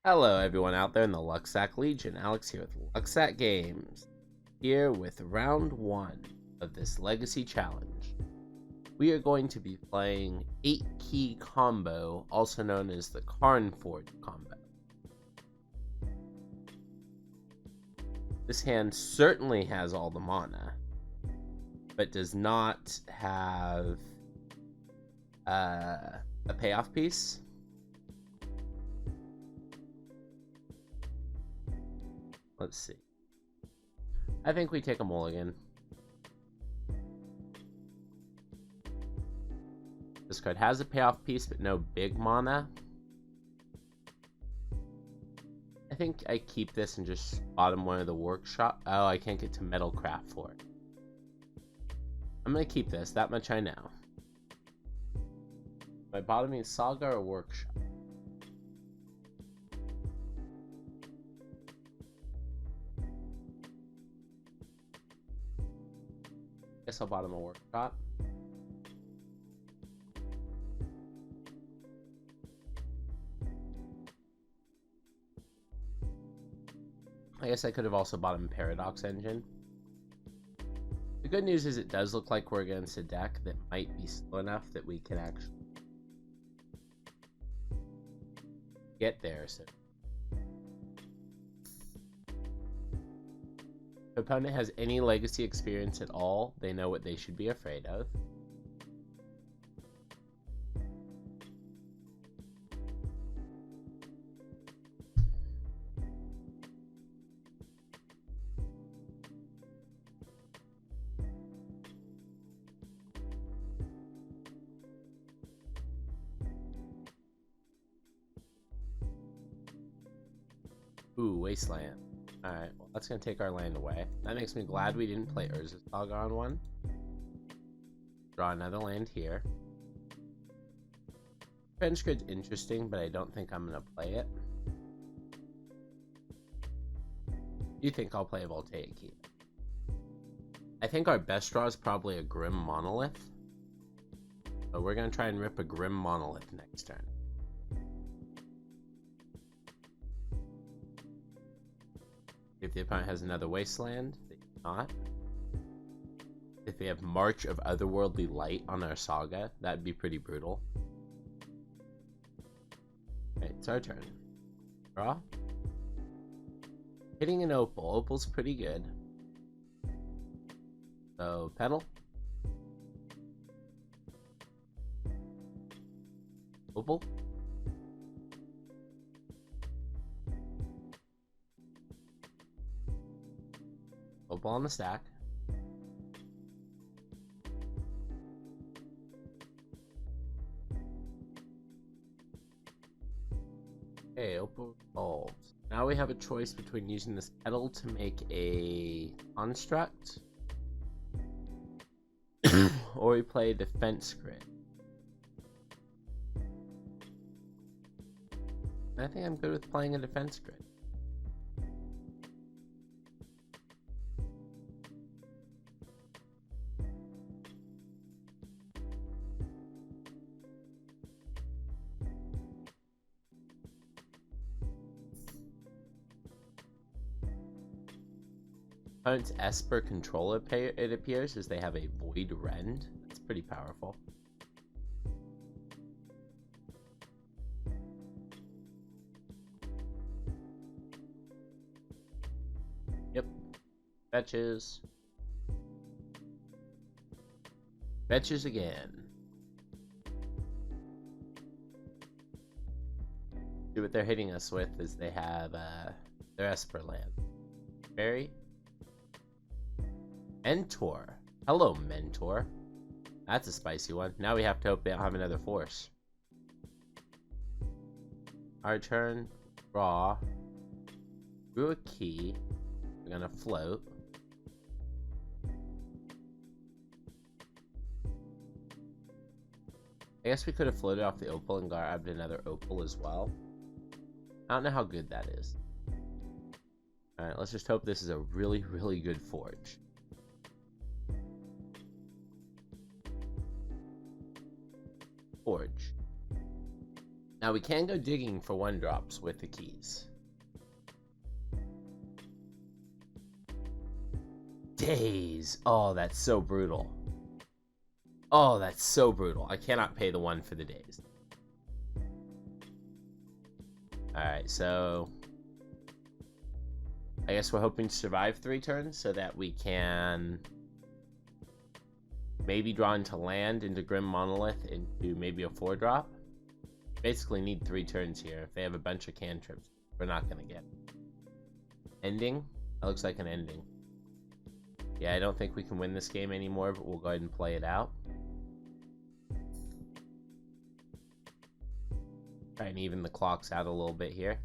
Hello everyone out there in the Lucksack Legion. Alex here with Lucksack Games. Here with round 1 of this Legacy Challenge. We are going to be playing 8-key combo, also known as the Karnforge combo. This hand certainly has all the mana, but does not have a payoff piece. Let's see. I think we take a mulligan. This card has a payoff piece, but no big mana. I think I keep this and just bottom one of the workshop. Oh, I can't get to metalcraft for it. I'm gonna keep this. That much I know. My bottoming saga or workshop. Guess I'll bottom a workshop. I guess I could have also bottomed Paradox Engine. The good news is it does look like we're against a deck that might be slow enough that we can actually get there. So if the opponent has any legacy experience at all, they know what they should be afraid of. Ooh, Wasteland. Alright, well, that's going to take our land away. That makes me glad we didn't play Urza's Saga on one. Draw another land here. Bench grid's interesting, but I don't think I'm going to play it. You think I'll play a Voltaic Key? I think our best draw is probably a Grim Monolith. But we're going to try and rip a Grim Monolith next turn. If the opponent has another Wasteland, they do not. If they have March of Otherworldly Light on our Saga, that'd be pretty brutal. Okay, it's our turn. Draw. Hitting an Opal. Opal's pretty good. So, pedal. Opal. Opal on the stack. Okay, Opal resolved. Now we have a choice between using this pedal to make a construct, or we play defense grid. I think I'm good with playing a defense grid. Opponent's Esper controller, it appears, as they have a Void Rend. That's pretty powerful. Yep. Fetches. Fetches again. See what they're hitting us with is they have their Esper land. Fairy. Mentor. Hello, Mentor. That's a spicy one. Now we have to hope they don't have another force. Our turn. Draw. Drew a key. We're gonna float. I guess we could have floated off the Opal and grabbed another Opal as well. I don't know how good that is. Alright, let's just hope this is a really, really good forge. Forge. Now we can go digging for 1-drops with the keys. Days. Oh, that's so brutal. Oh, that's so brutal. I cannot pay the 1 for the days. Alright, so I guess we're hoping to survive 3 turns so that we can maybe draw into land, into Grim Monolith, into maybe a 4-drop. Basically need 3 turns here. If they have a bunch of cantrips, we're not going to get it. Ending? That looks like an ending. Yeah, I don't think we can win this game anymore, but we'll go ahead and play it out. Try and even the clocks out a little bit here.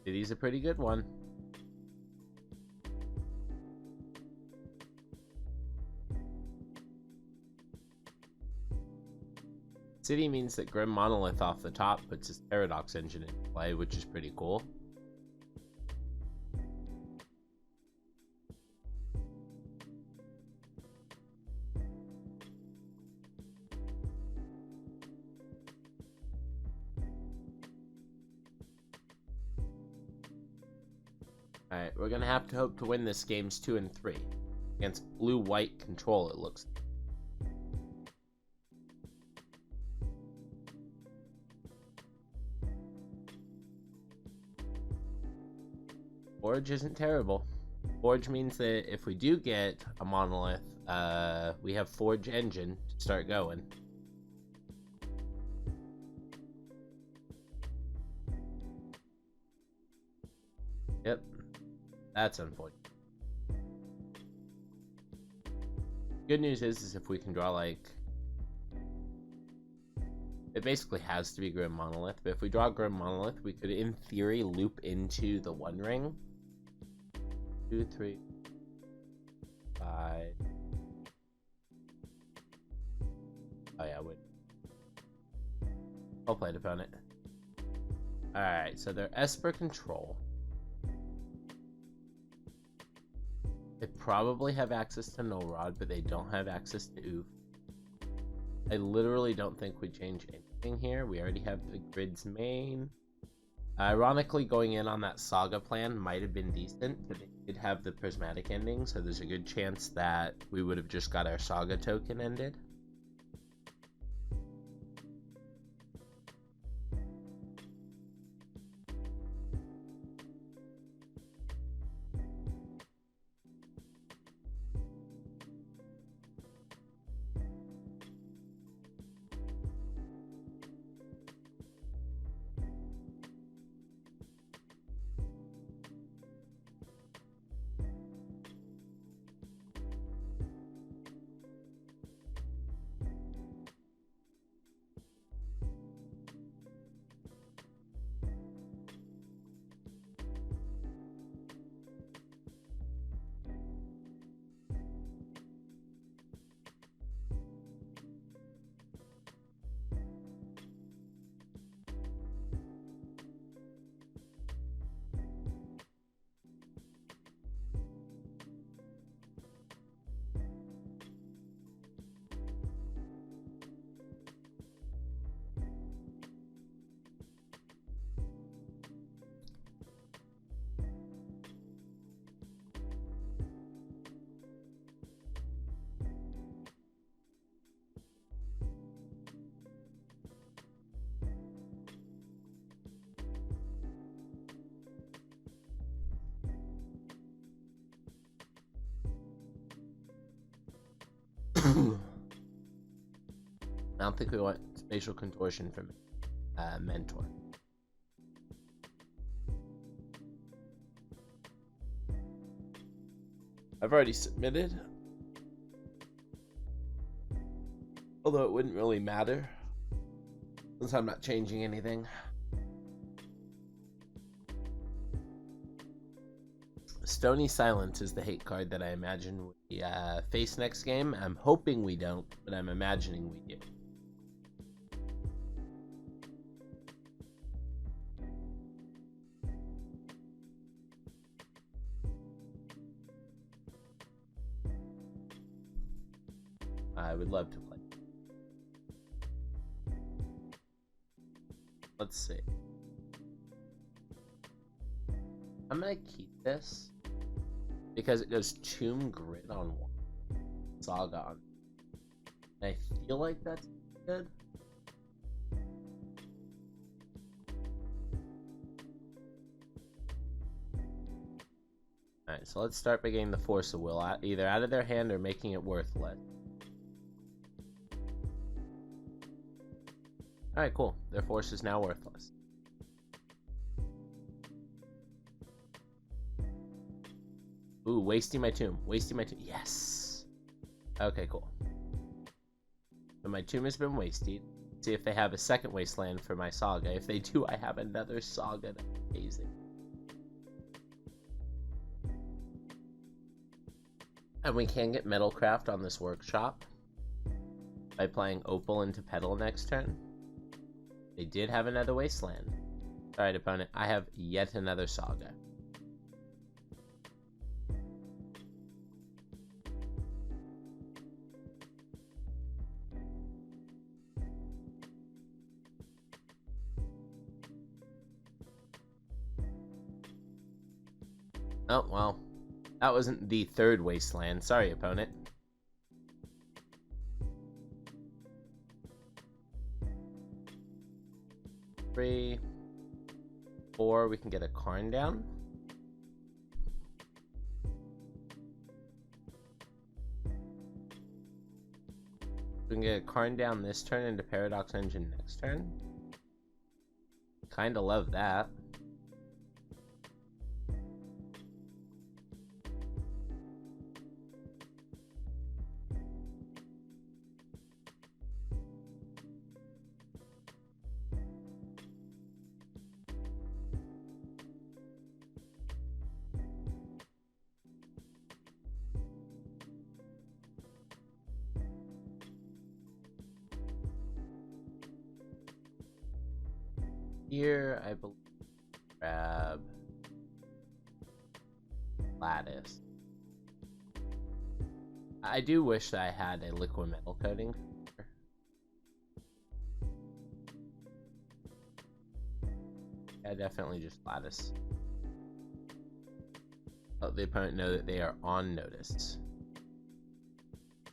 City's a pretty good one. City means that Grim Monolith off the top puts his Paradox engine into play, which is pretty cool. Alright, we're gonna have to hope to win this games 2 and 3. Against blue-white control, it looks. Forge isn't terrible. Forge means that if we do get a monolith, we have Forge engine to start going. Yep, that's unfortunate. Good news is if we can draw, like, it basically has to be Grim Monolith, but if we draw Grim Monolith, we could, in theory, loop into the 1 ring. 2, 3, 5. Oh yeah, wait. I'll play it opponent. Alright, so they're Esper control. They probably have access to Null Rod, but they don't have access to Oof. I literally don't think we change anything here. We already have the Grid's main. Ironically, going in on that Saga plan might have been decent, but it did have the Prismatic ending, so there's a good chance that we would have just got our Saga token ended. I don't think we want spatial contortion from Mentor. I've already submitted, although it wouldn't really matter since I'm not changing anything. Stony Silence is the hate card that I imagine we face next game. I'm hoping we don't, but I'm imagining we do. I would love to play. Let's see. I'm gonna keep this because it goes Tomb Grid on one, Saga on. And I feel like that's good. Alright, so let's start by getting the Force of Will either out of their hand or making it worthless. Alright, cool. Their Force is now worthless. Ooh, wasting my tomb. Wasting my tomb. Yes! Okay, cool. So my tomb has been wasted. See if they have a second wasteland for my Saga. If they do, I have another Saga. That's amazing. And we can get Metalcraft on this workshop by playing Opal into Petal next turn. They did have another wasteland. Alright, opponent, I have yet another Saga. Oh, well. That wasn't the third wasteland. Sorry, opponent. Three, 4, we can get a Karn down. We can get a Karn down this turn into Paradox Engine next turn. Kinda love that. Here, I believe, grab Lattice. I do wish that I had a liquid metal coating. Yeah, definitely just Lattice. Let the opponent know that they are on notice.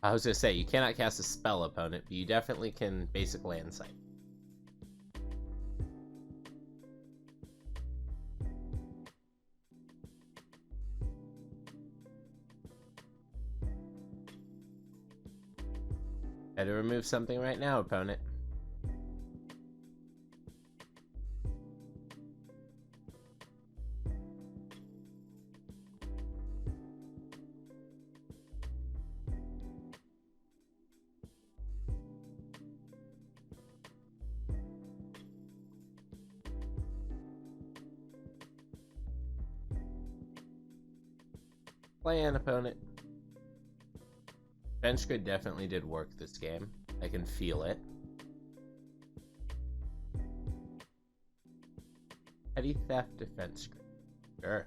I was gonna say, you cannot cast a spell, opponent, but you definitely can basic land sight. Better remove something right now, opponent. Plan, opponent. Bench grid definitely did work this game. I can feel it. Petty theft defense grid. Sure.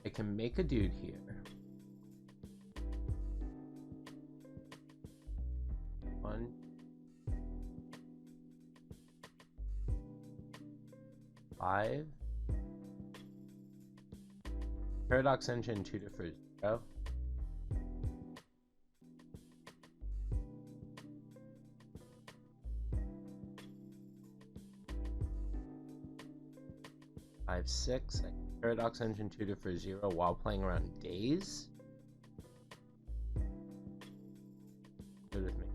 I can make a dude here. One. Five. Paradox Engine 2 to 0. Five, 6. Paradox Engine 2 to 0 while playing around days. Good with me.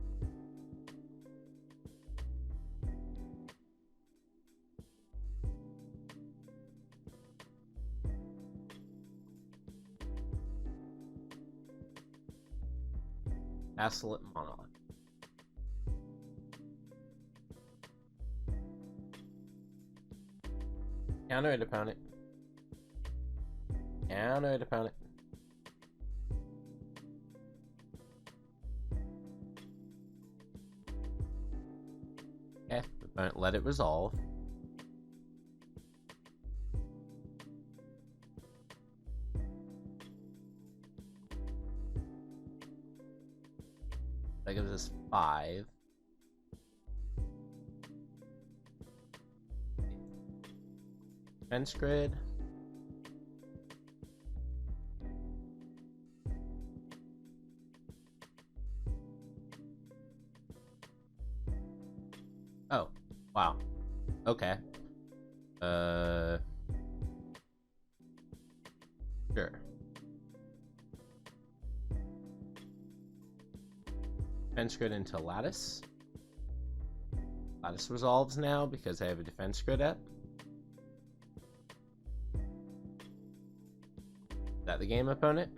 Assault Monolith. Counter it, opponent. Counter it, opponent. Okay, opponent let it resolve. That gives us 5. Defense grid. Oh, wow. Okay. Sure. Defense grid into lattice. Lattice resolves now because I have a defense grid up. Is that the game, opponent?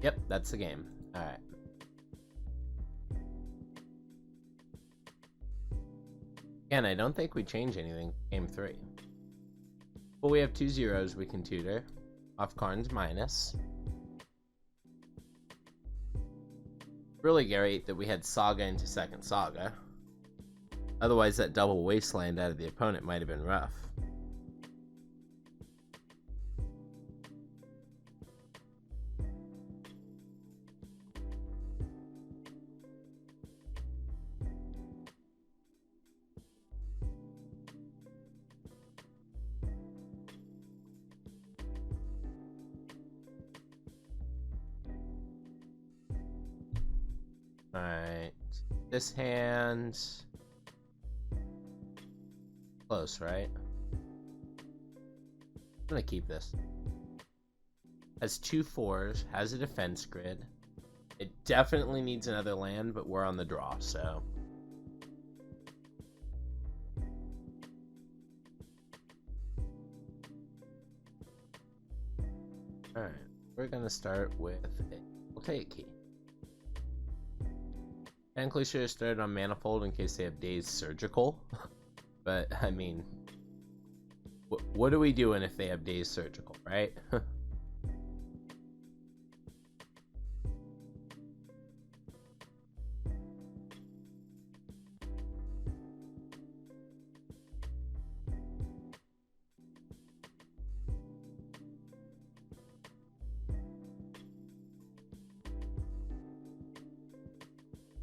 Yep, that's the game. Alright. Again, I don't think we change anything game 3. But we have 2 zeros we can tutor. Off Karn's minus. Really great that we had Saga into second Saga. Otherwise that double Wasteland out of the opponent might have been rough. Alright. This hand... Close, right? I'm gonna keep this. Has 2 4s, has a defense grid. It definitely needs another land, but we're on the draw, so... Alright, we're gonna start with a Voltaic key. Technically should have started on Manifold in case they have Dazed Surgical. But, I mean... What are we doing if they have Dazed Surgical, right?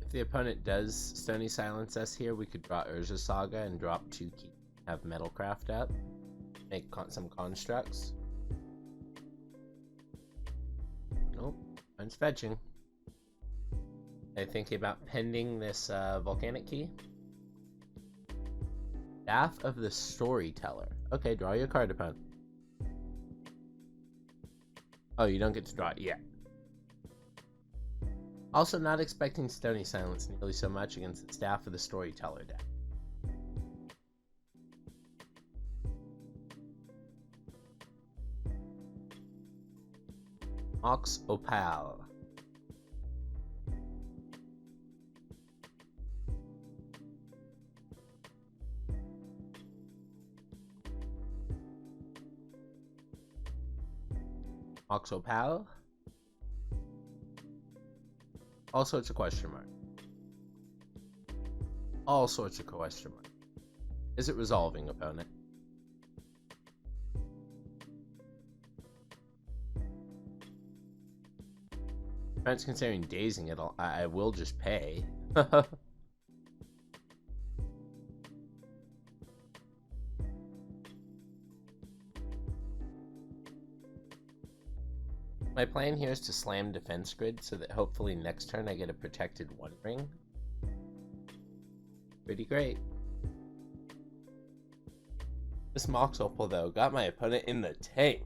If the opponent does Stony Silence us here, we could draw Urza Saga and drop 2 keys. Have Metalcraft up. Make some constructs. Nope. I'm fetching. I'm thinking about pending this Volcanic key. Staff of the Storyteller. Okay, draw your card, opponent. Oh, you don't get to draw it yet. Also not expecting Stony Silence nearly so much against the Staff of the Storyteller deck. Mox Opal. Mox Opal. All sorts of question mark. All sorts of question mark. Is it resolving, opponent? Opponent's considering dazing it. I will just pay. My plan here is to slam defense grid so that hopefully next turn I get a protected 1 ring. Pretty great. This Mox Opal though got my opponent in the tank.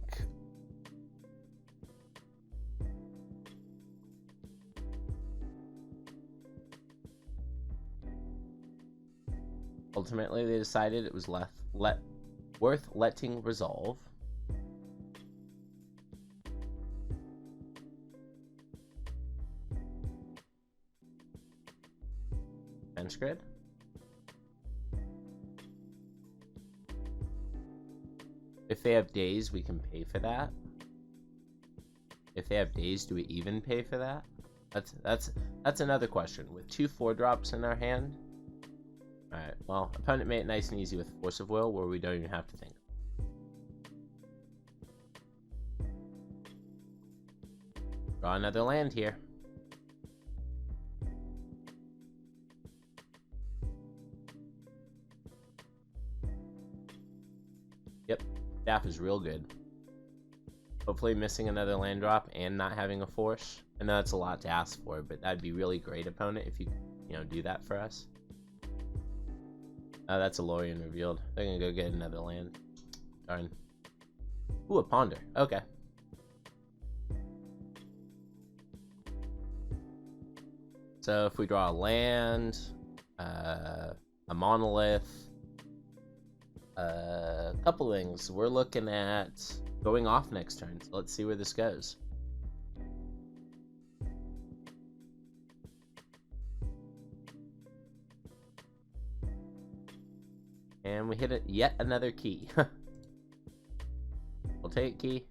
Ultimately they decided it was worth letting resolve. Bench grid. If they have days, we can pay for that. If they have days, do we even pay for that? That's another question. With 2 4-drops in our hand. Alright, well, opponent made it nice and easy with Force of Will, where we don't even have to think. Draw another land here. Yep, staff is real good. Hopefully missing another land drop and not having a force. I know that's a lot to ask for, but that'd be really great, opponent, if you do that for us. Oh, that's a Lorien revealed. They're gonna go get another land. Darn. Ooh, a Ponder. Okay. So if we draw a land, a monolith, a couple things, we're looking at going off next turn. So let's see where this goes. And we hit it yet another key. We'll take key.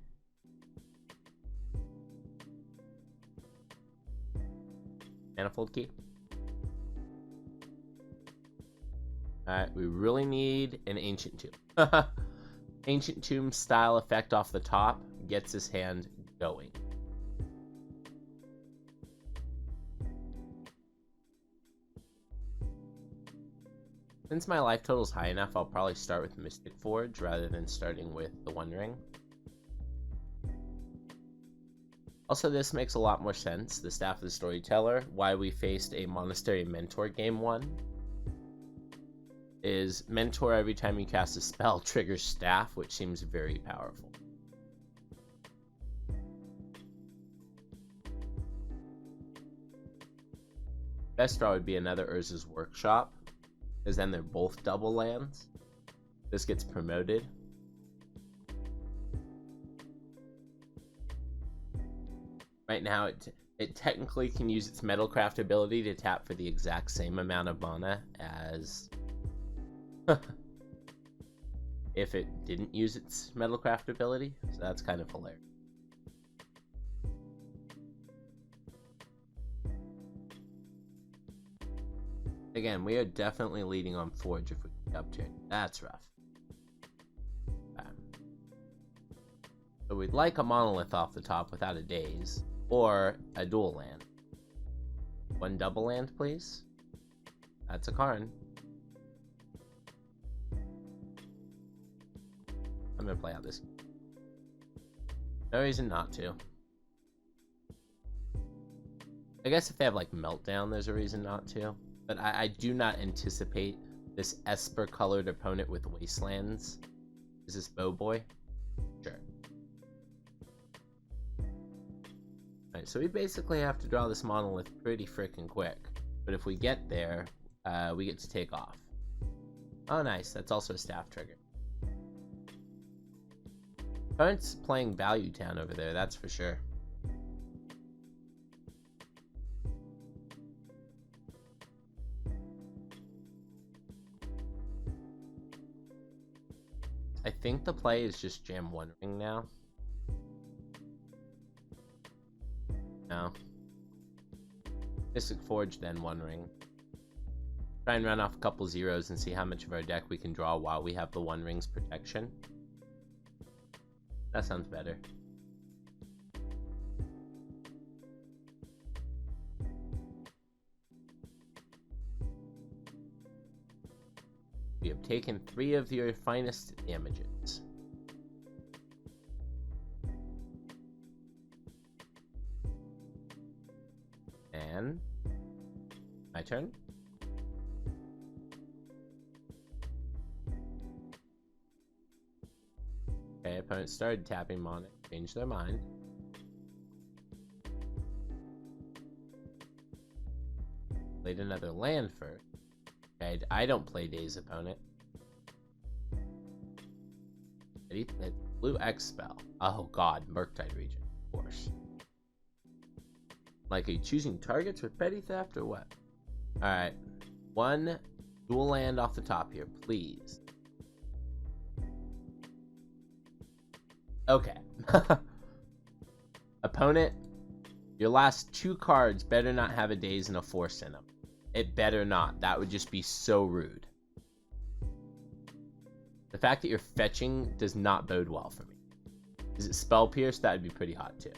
Manifold key. Alright, we really need an Ancient Tomb. Ancient Tomb style effect off the top gets his hand going. Since my life total is high enough, I'll probably start with Mystic Forge rather than starting with the One Ring. Also, this makes a lot more sense, the Staff of the Storyteller, why we faced a Monastery Mentor game 1. Is Mentor, every time you cast a spell, triggers Staff, which seems very powerful. Best draw would be another Urza's Workshop, because then they're both double lands. This gets promoted. Right now, it technically can use its Metalcraft ability to tap for the exact same amount of mana as if it didn't use its Metalcraft ability, so that's kind of hilarious. Again, we are definitely leading on Forge if we get up to it. That's rough. So we'd like a Monolith off the top without a daze, or a dual land. 1 double land, please. That's a Karn. I'm gonna play out this. No reason not to. I guess if they have like Meltdown, there's a reason not to. But I do not anticipate this Esper colored opponent with Wastelands. Is this Bowboy? Sure. Alright, so we basically have to draw this Monolith pretty freaking quick. But if we get there, we get to take off. Oh nice, that's also a Staff trigger. Opponent's playing Value Town over there, that's for sure. I think the play is just jam One Ring now. No. Mystic Forge, then One Ring. Try and run off a couple zeros and see how much of our deck we can draw while we have the One Ring's protection. That sounds better. We have taken 3 of your finest damages. And my turn. Okay, opponent started tapping on it, changed their mind. Played another land first. Okay, I don't play Daze opponent. Did he play blue X spell? Oh god, Murktide region, of course. Like, are you choosing targets with petty theft or what? Alright. one dual land off the top here, please. Okay. Opponent, your last 2 cards better not have a daze and a force in them. It better not. That would just be so rude. The fact that you're fetching does not bode well for me. Is it Spell Pierce? That would be pretty hot too.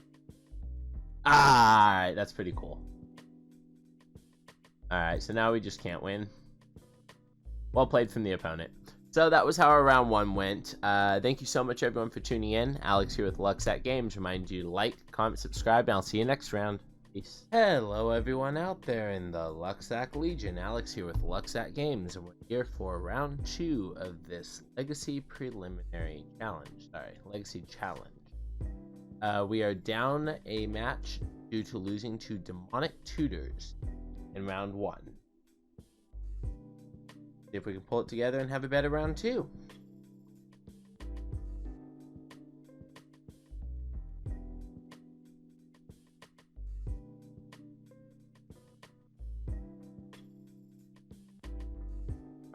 Alright, that's pretty cool. Alright, so now we just can't win. Well played from the opponent. So that was how our round 1 went. Thank you so much everyone for tuning in. Alex here with Lucksack Games. Remind you to like, comment, subscribe, and I'll see you next round. Peace. Hello everyone out there in the Lucksack Legion. Alex here with Lucksack Games, and we're here for round 2 of this Legacy Preliminary Challenge. Legacy Challenge. We are down a match due to losing to Demonic Tutors in round 1. See if we can pull it together and have a better round 2.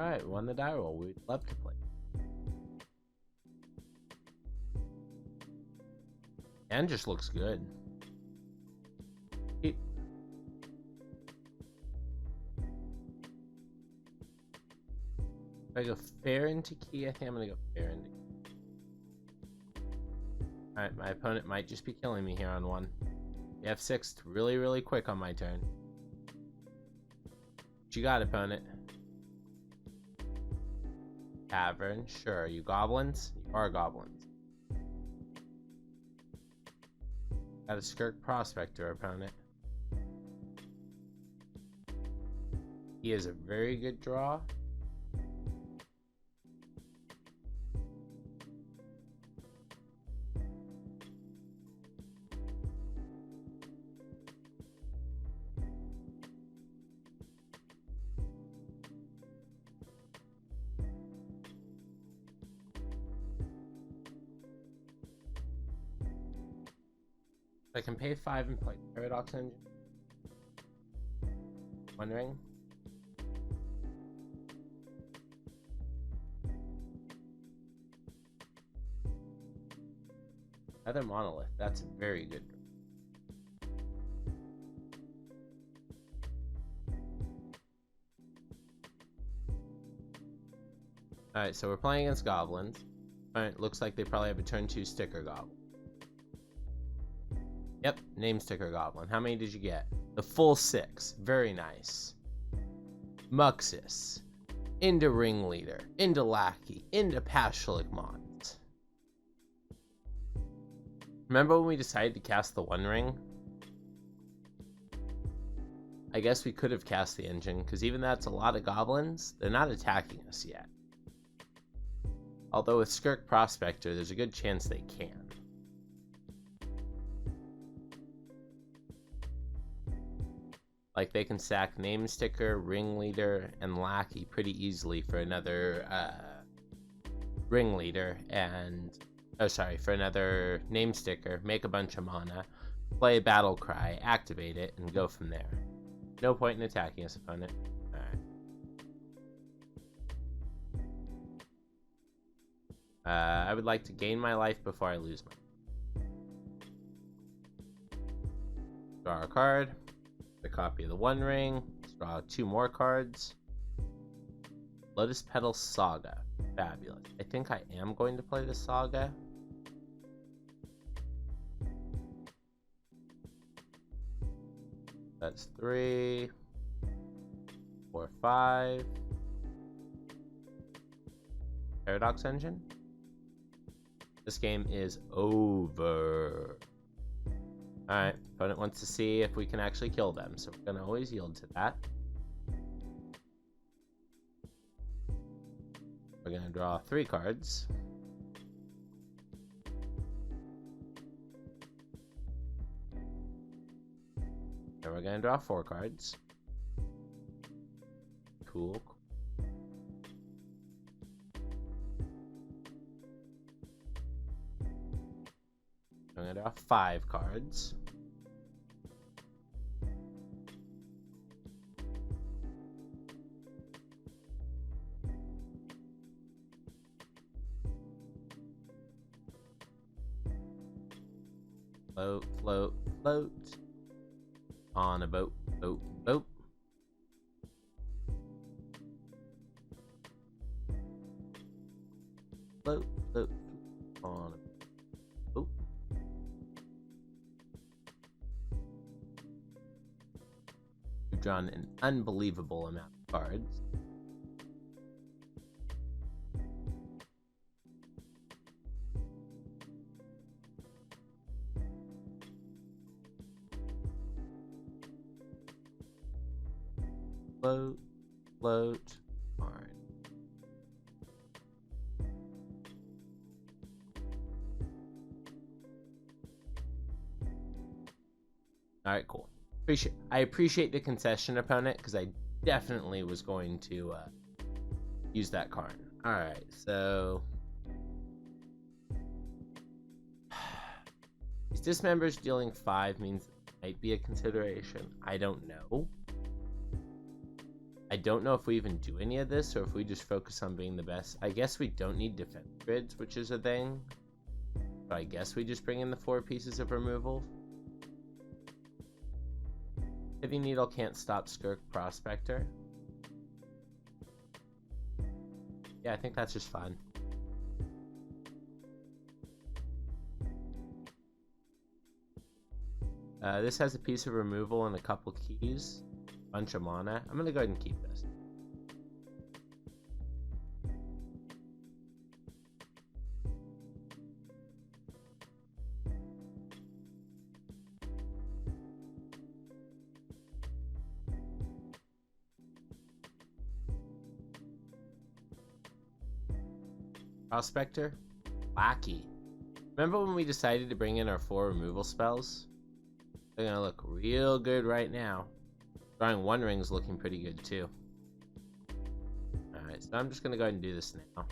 Alright, won the die roll. We'd love to play. And just looks good. If I go fair into key, I think I'm gonna go fair into key. Alright, my opponent might just be killing me here on 1. The F6 really, really quick on my turn. What you got, opponent? Tavern, sure. You goblins? You are goblins. Got a Skirk Prospector, opponent. He is a very good draw. I can pay 5 and play Paradox Engine. One ring. Other Monolith. That's very good. Alright, so we're playing against goblins. Alright, looks like they probably have a turn 2 sticker goblin. Yep, name sticker goblin. How many did you get? The full 6. Very nice. Muxus. Into Ringleader. Into Lackey. Into Pashalik Mons. Remember when we decided to cast the One Ring? I guess we could have cast the engine, because even though that's a lot of goblins, they're not attacking us yet. Although with Skirk Prospector, there's a good chance they can. Like, they can sack Name Sticker, Ringleader, and Lackey pretty easily for another Ringleader, and for another Name Sticker, make a bunch of mana, play Battle Cry, activate it, and go from there. No point in attacking this opponent. Alright. I would like to gain my life before I lose my. Draw a card. A copy of the One Ring. Let's draw 2 more cards. Lotus Petal Saga. Fabulous. I think I am going to play the Saga. That's 3, 4, 5. Paradox Engine. This game is over. Alright, opponent wants to see if we can actually kill them, so we're gonna always yield to that. We're gonna draw 3 cards. And we're gonna draw 4 cards. Cool. I'm gonna draw 5 cards. Float, float, float. On a boat, boat, boat. Float, float, on a boat. We've drawn an unbelievable amount of cards. Float, float, alright. Alright, cool. I appreciate the concession, opponent, because I definitely was going to use that card. Alright, so these dismembers dealing 5 means it might be a consideration. I don't know. I don't know if we even do any of this or if we just focus on being the best. I guess we don't need defense grids, which is a thing. So I guess we just bring in the 4 pieces of removal. Heavy Needle can't stop Skirk Prospector. Yeah, I think that's just fine. This has a piece of removal and a couple keys. Bunch of mana. I'm gonna go ahead and keep this. Prospector? Wacky. Remember when we decided to bring in our 4 removal spells? They're gonna look real good right now. Drawing 1 ring is looking pretty good too. Alright, so I'm just gonna go ahead and do this now.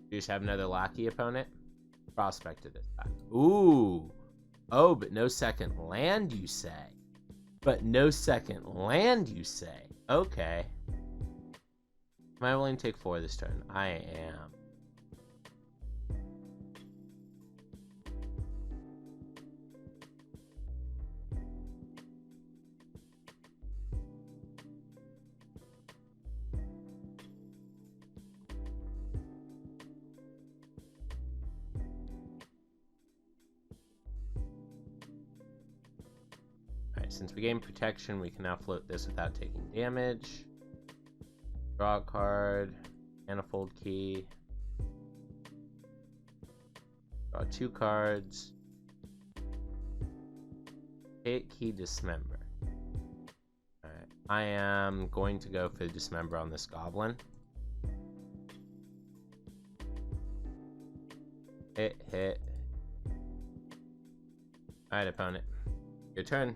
You just have another Lackey opponent? Prospector this time. Ooh! Oh, but no second land, you say? But no second land, you say? Okay. Am I willing to take 4 this turn? I am. Alright, since we gain protection, we can now float this without taking damage. Draw a card, manifold key, draw 2 cards, hit key dismember. Alright, I am going to go for the dismember on this goblin. Hit. Alright, opponent, your turn.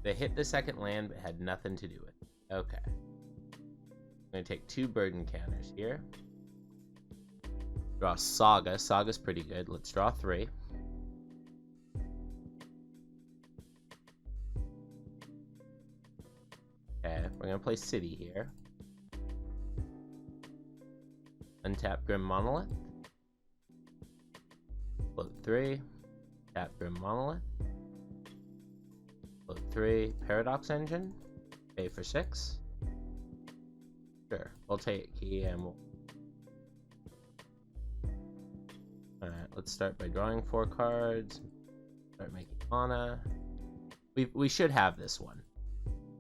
They hit the second land, but had nothing to do with it. Okay. I'm going to take 2 burden counters here. Draw Saga. Saga's pretty good. Let's draw 3. Okay, we're going to play City here. Untap Grim Monolith. Float 3. Tap Grim Monolith. Float 3, Paradox Engine. Pay for 6. Sure, we'll take key and we'll... Alright, let's start by drawing 4 cards. Start making mana. We should have this one.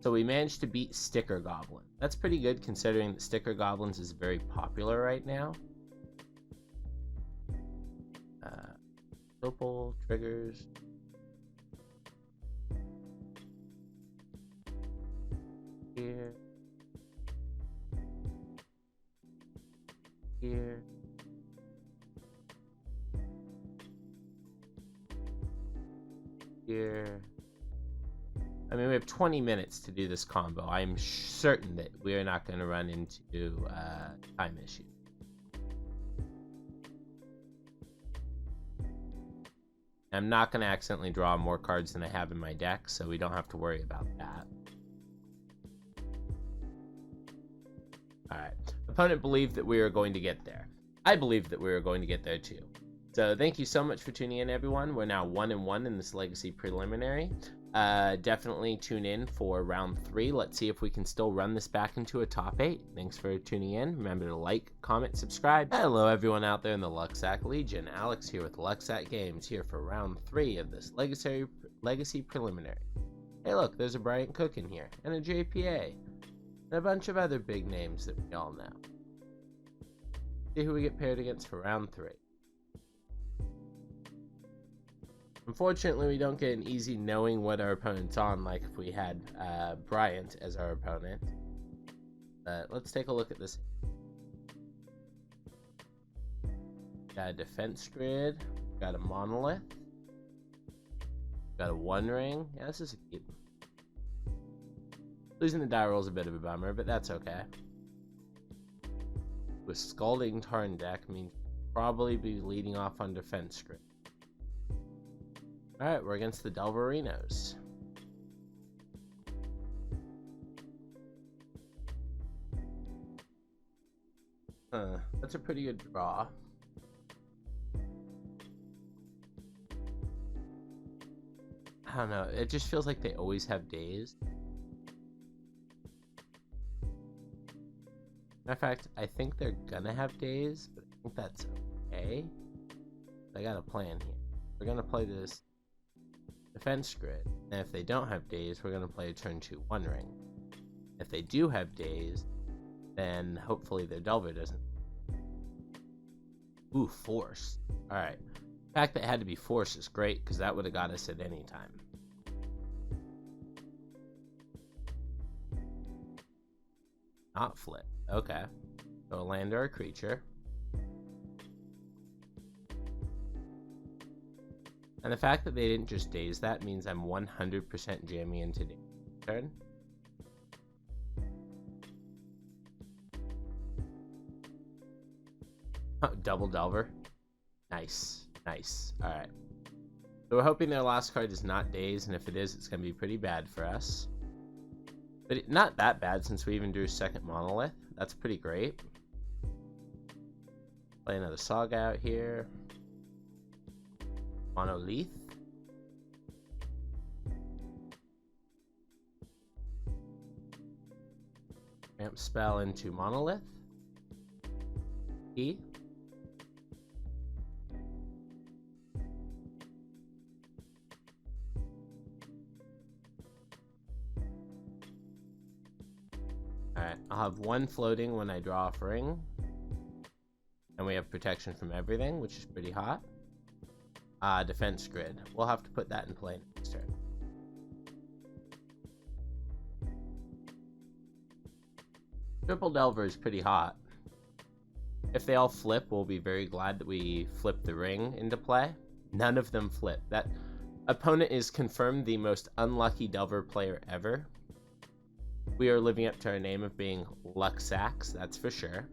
So we managed to beat Sticker Goblin. That's pretty good considering that Sticker Goblins is very popular right now. Opal, triggers... Here. I mean, we have 20 minutes to do this combo. I'm certain that we are not going to run into time issues. I'm not going to accidentally draw more cards than I have in my deck, so we don't have to worry about that. Alright. Opponent believed that we were going to get there. I believed that we were going to get there too. So thank you so much for tuning in, everyone. We're now 1-1 in this Legacy Preliminary. Definitely tune in for round 3. Let's see if we can still run this back into a top 8. Thanks for tuning in. Remember to like, comment, subscribe. Hello everyone out there in the Lucksack Legion. Alex here with Lucksack Games, here for round 3 of this Legacy Preliminary. Hey look, there's a Bryant Cook in here, and a JPA, and a bunch of other big names that we all know. See who we get paired against for round 3. Unfortunately, we don't get an easy knowing what our opponent's on like if we had Bryant as our opponent. But let's take a look at this. Got a defense grid, got a monolith, got a one ring. Yeah, this is a keep. Losing the die roll is a bit of a bummer, but that's okay. With Scalding Tarn deck means probably be leading off on defense grid. Alright, we're against the Delverinos. That's a pretty good draw. I don't know, it just feels like they always have days. Matter of fact, I think they're gonna have days, but I think that's okay. I got a plan here. We're gonna play this defense grid, and if they don't have days, we're going to play a turn 2 one ring. If they do have days, then hopefully their Delver doesn't. Ooh, force. Alright. The fact that it had to be force is great, because that would have got us at any time. Not flip. Okay. So a land or a creature. And the fact that they didn't just daze that means I'm 100% jamming into the turn. Oh, double Delver. Nice. Nice. Alright. So we're hoping their last card is not daze, and if it is, it's going to be pretty bad for us. But not that bad since we even drew second monolith. That's pretty great. Play another Saga out here. Monolith. Ramp spell into Monolith. E. Alright, I'll have one floating when I draw off ring. And we have protection from everything, which is pretty hot. Defense grid. We'll have to put that in play next turn. Triple Delver is pretty hot. If they all flip, we'll be very glad that we flipped the ring into play. None of them flip. That opponent is confirmed the most unlucky Delver player ever. We are living up to our name of being Lucksacks, that's for sure.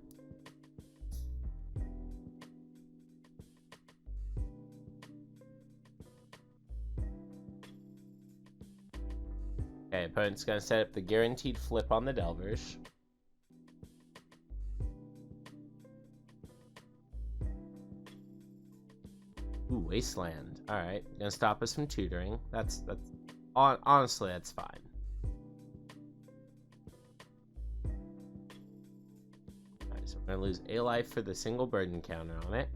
Okay, opponent's going to set up the guaranteed flip on the Delvers. Ooh, Wasteland. Alright, gonna stop us from tutoring. Honestly, that's fine. Alright, so we're gonna lose a life for the single burden counter on it.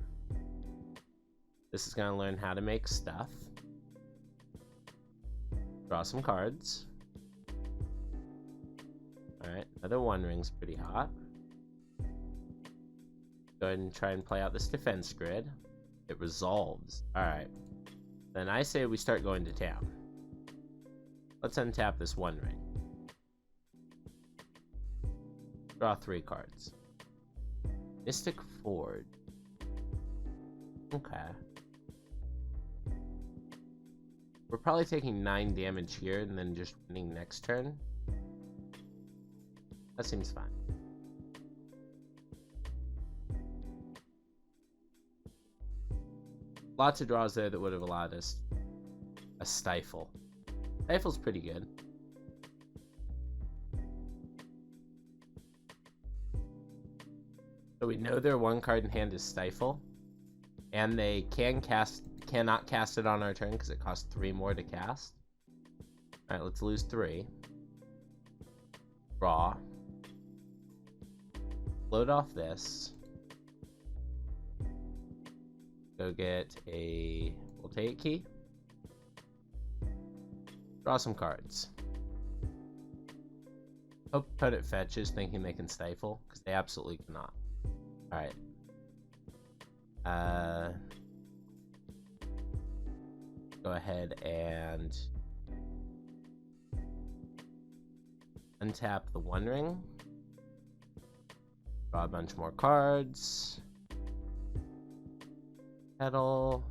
This is gonna learn how to make stuff. Draw some cards. Alright, another one ring's pretty hot. Go ahead and try and play out this defense grid. It resolves. Alright. Then I say we start going to town. Let's untap this one ring. Draw 3 cards. Mystic Forge. Okay. We're probably taking 9 damage here and then just winning next turn. That seems fine. lots of draws there that would have allowed us a stifle. Stifle's pretty good. So we know their one card in hand is Stifle, and they cannot cast it on our turn because it costs 3 more to cast. All right, let's lose 3. Draw. Load off this. Go get a Voltaic Key. Draw some cards. Hope opponent fetches thinking they can Stifle, because they absolutely cannot. Alright. Go ahead and untap the One Ring. Draw a bunch more cards. Petal.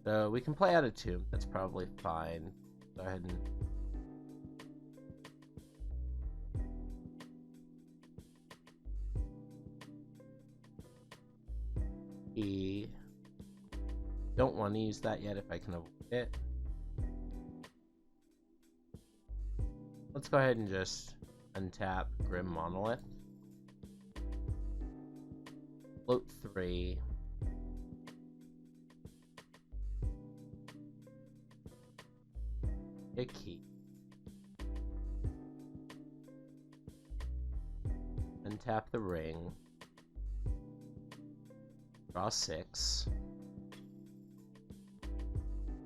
So we can play out of Tomb. That's probably fine. Go ahead and don't want to use that yet if I can avoid it. Let's go ahead and just untap Grim Monolith. Float 3. A key. Untap the ring. Draw 6.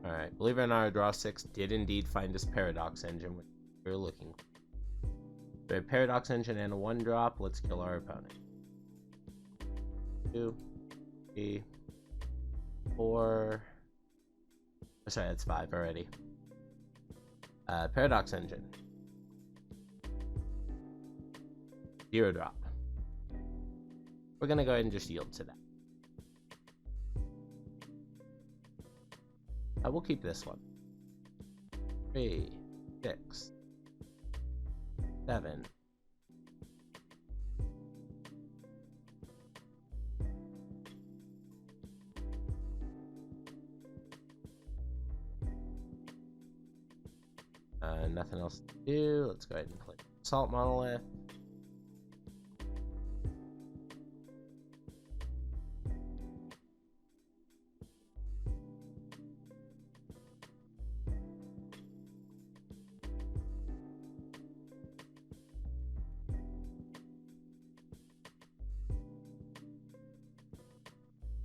Alright, believe it or not, our draw 6 did indeed find us Paradox Engine, which we were looking for. We have Paradox Engine and a 1-drop. Let's kill our opponent. 2, 3, 4. Oh, sorry, that's 5 already. Paradox Engine. 0-drop. We're gonna go ahead and just yield to that. We'll keep this one. 3, 6, 7. Nothing else to do. Let's go ahead and click Assault Monolith.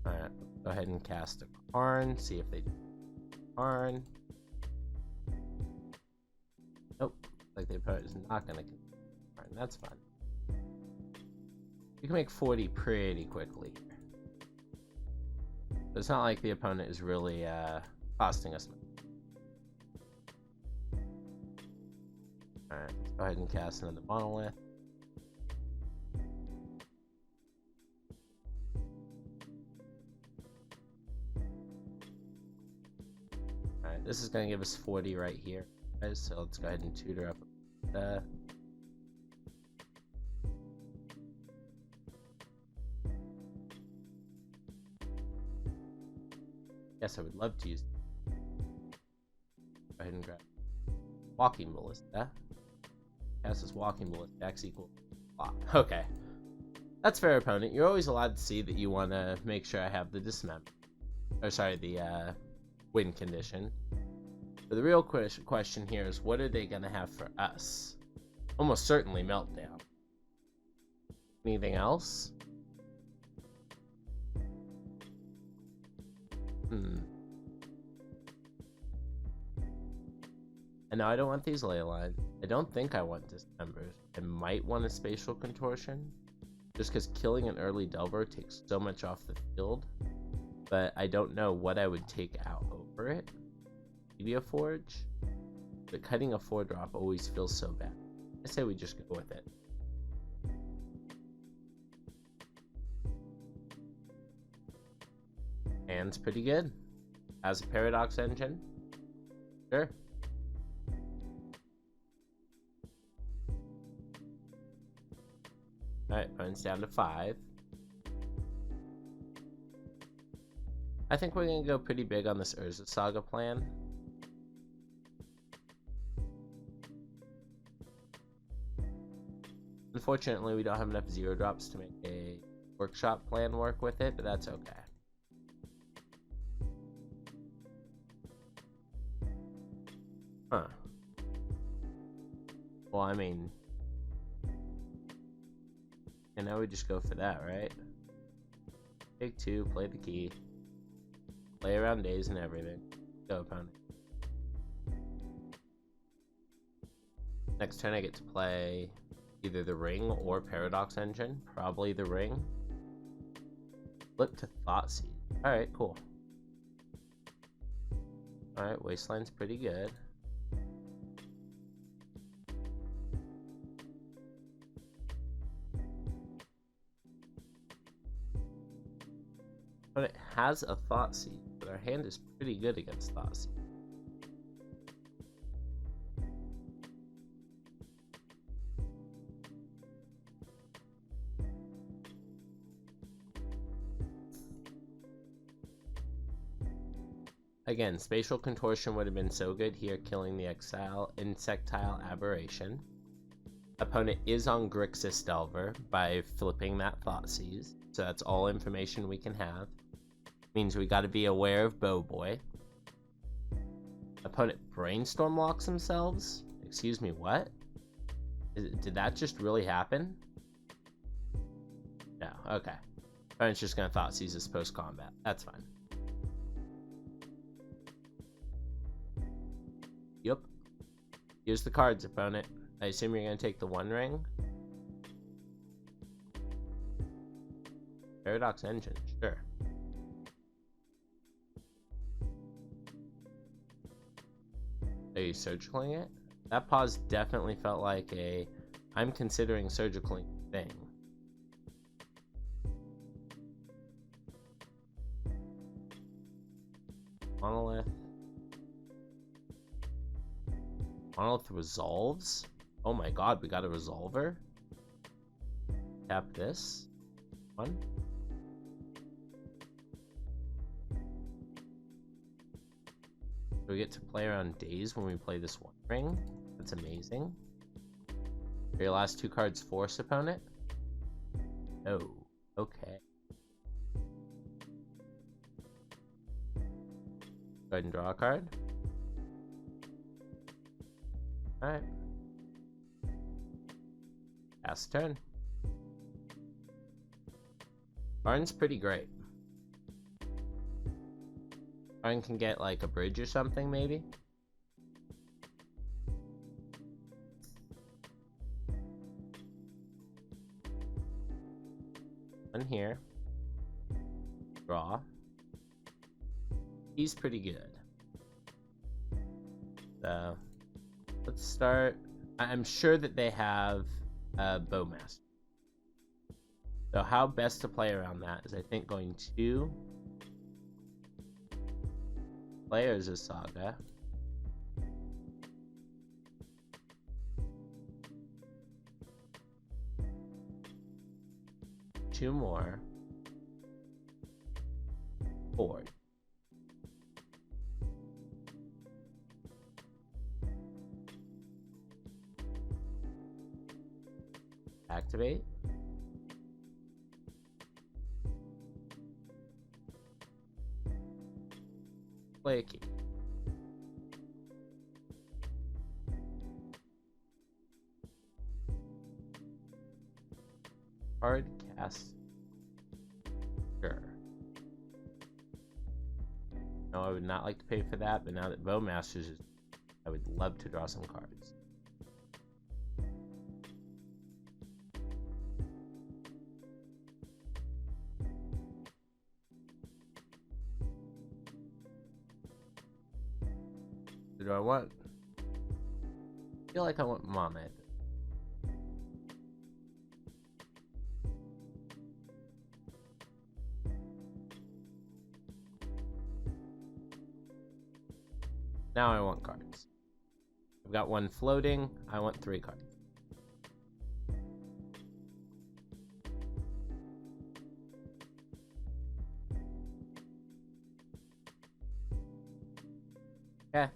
Alright, go ahead and cast a Karn, see if they do Karn. Nope, like the opponent is not going to Karn, that's fine. You can make 40 pretty quickly. But it's not like the opponent is really costing us money. Alright, let's go ahead and cast another Monolith. Alright, this is going to give us 40 right here, guys, so let's go ahead and tutor up that. Yes, I would love to use. Go ahead and grab Walking Ballista. Cast this Walking Ballista. X equals block. Okay. That's fair, opponent. You're always allowed to see that you want to make sure I have the dismember. Or sorry, the win condition. But the real question here is, what are they going to have for us? Almost certainly Meltdown. Anything else? And now I don't want these ley lines. I don't think I want dismembers. I might want a spatial contortion, just because killing an early delver takes so much off the field. But I don't know what I would take out over it. Maybe a forge, but cutting a 4-drop always feels so bad. I say we just go with it. Hand's pretty good. Has a Paradox Engine. Sure. Alright, opponent's down to 5. I think we're gonna go pretty big on this Urza Saga plan. Unfortunately, we don't have enough zero drops to make a workshop plan work with it, but that's okay. Huh. Well, I mean, and now we just go for that, right? Take 2, play the key, play around days and everything. Go, opponent. Next turn I get to play either the Ring or Paradox Engine. Probably the Ring. Flip to Thoughtseize. Alright, cool. Alright, Wasteland's pretty good. But it has a Thoughtseize, but our hand is pretty good against Thoughtseize. Again, Spatial Contortion would have been so good here, killing the Insectile Aberration. Opponent is on Grixis Delver by flipping that Thoughtseize, so that's all information we can have. Means we gotta be aware of Bowboy. Opponent Brainstorm locks themselves? Excuse me, what? Did that just really happen? No, okay. Opponent's just gonna Thoughtseize this post-combat. That's fine. Yep. Use the cards, opponent. I assume you're gonna take the One Ring? Paradox Engine, sure. Are you surgicaling it? That pause definitely felt like a I'm considering surgicaling thing. Monolith. Monolith resolves? Oh my god, we got a resolver? Tap this. One. We get to play around days when we play this One Ring. That's amazing. Are your last 2 cards force opponent? Oh, okay. Go ahead and draw a card. Alright. Pass turn. Barn's pretty great. Barn can get like a bridge or something, maybe? One here. Draw. He's pretty good. So, let's start. I'm sure that they have a Bowmaster. So how best to play around that is I think going to players of Saga. Two more. Board. Activate. Play a key. Hard cast. Sure. No, I would not like to pay for that, but now that Bowmasters is, I would love to draw some cards. What do I want? I feel like I want Mama. Now I want cards. I've got one floating. I want 3 cards. Okay.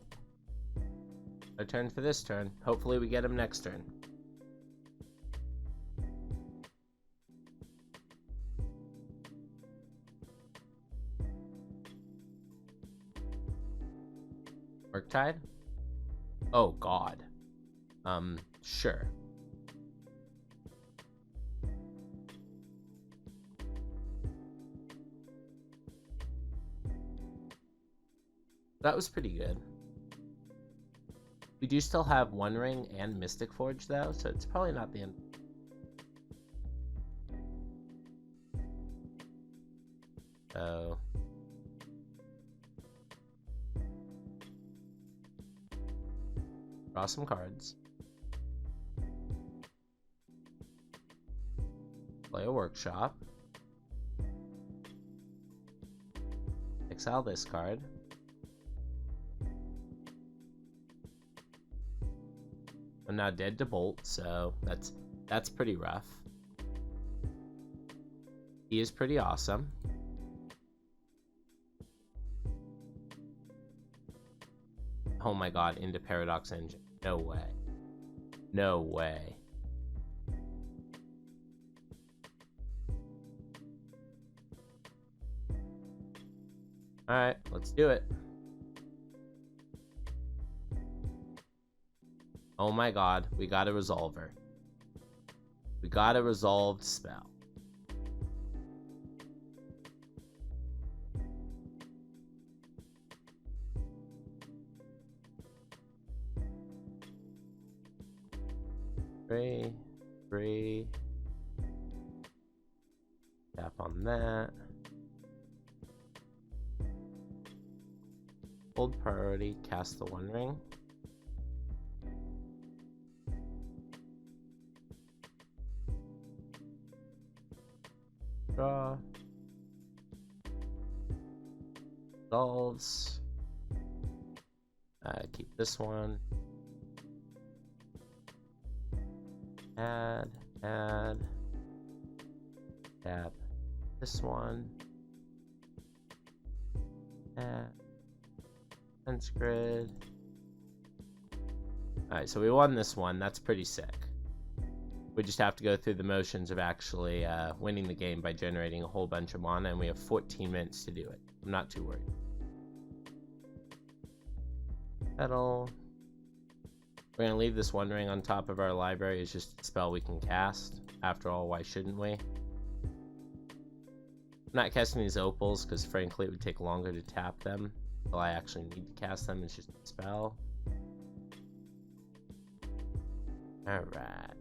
A turn for this turn. Hopefully we get him next turn. Tide? Oh god. Sure. That was pretty good. We do still have One Ring and Mystic Forge though, so it's probably not the end. So draw some cards. Play a workshop. Exile this card. I'm now dead to Bolt, so that's pretty rough. He is pretty awesome. Oh my god, into Paradox Engine. No way. No way. Alright, let's do it. Oh my god, we got a Resolver. We got a resolved spell. Three. Tap on that. Hold priority, cast the One Ring. Draw. Resolves. Keep this one. Add. Tap this one. Add. Fence grid. Alright, so we won this one. That's pretty sick. We just have to go through the motions of actually winning the game by generating a whole bunch of mana, and we have 14 minutes to do it. I'm not too worried. Petal. We're going to leave this One Ring on top of our library. It's just a spell we can cast. After all, why shouldn't we? I'm not casting these opals because frankly it would take longer to tap them until I actually need to cast them. It's just a spell. Alright.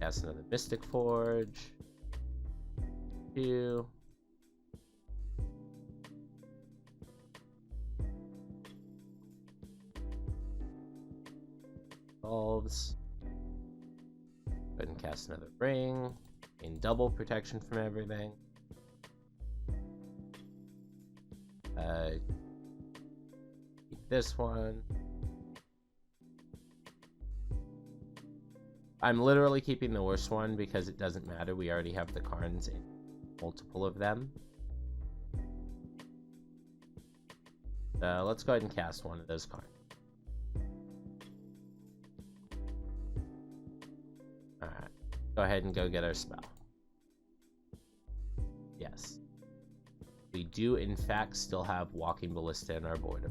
Cast another Mystic Forge. 2. Solves. Go ahead and cast another ring. Gain double protection from everything. Keep this one. I'm literally keeping the worst one because it doesn't matter. We already have the Karns in multiple of them. So let's go ahead and cast one of those cards. Alright. Go ahead and go get our spell. Yes. We do in fact still have Walking Ballista in our board.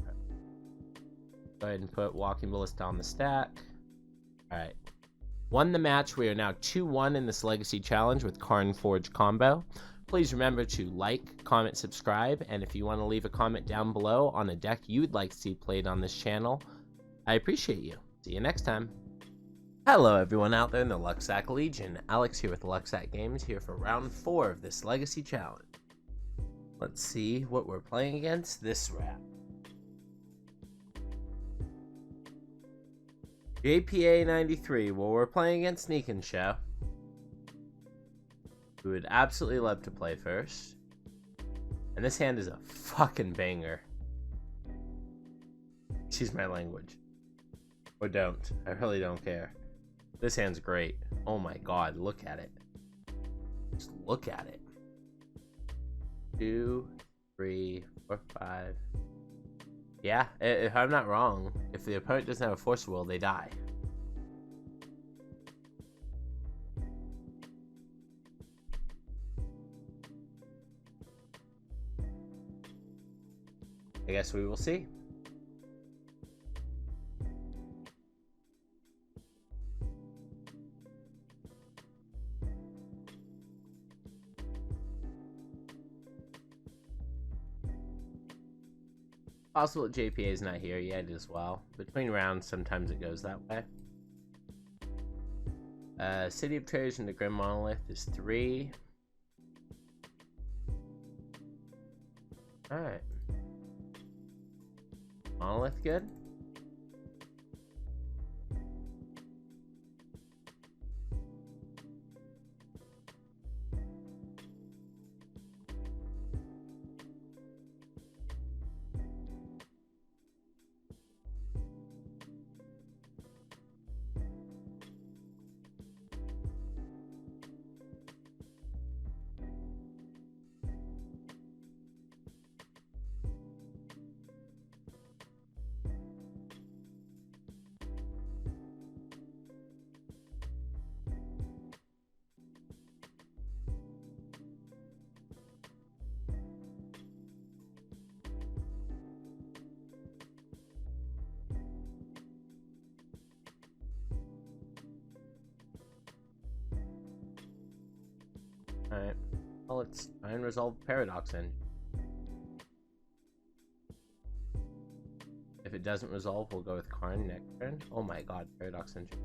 Go ahead and put Walking Ballista on the stack. Alright. Won the match. We are now 2-1 in this Legacy Challenge with Karnforge combo. Please remember to like, comment, subscribe, and if you want to leave a comment down below on a deck you'd like to see played on this channel, I appreciate you. See you next time. Hello everyone out there in the Lucksack Legion. Alex here with Lucksack Games, here for round 4 of this Legacy Challenge. Let's see what we're playing against this round. JPA 93. Well, we're playing against Sneak and Show. We would absolutely love to play first. And this hand is a fucking banger. Excuse my language. Or don't. I really don't care. This hand's great. Oh my god, look at it. Just look at it. 2, 3, 4, 5. Yeah, if I'm not wrong, if the opponent doesn't have a force will, they die. I guess we will see. Possible JPA is not here yet as well. Between rounds, sometimes it goes that way. City of Traders and the Grim Monolith is 3. Alright. Monolith good? Alright. Well, let's try and resolve Paradox Engine. If it doesn't resolve, we'll go with Karn next turn. Oh my god, Paradox Engine.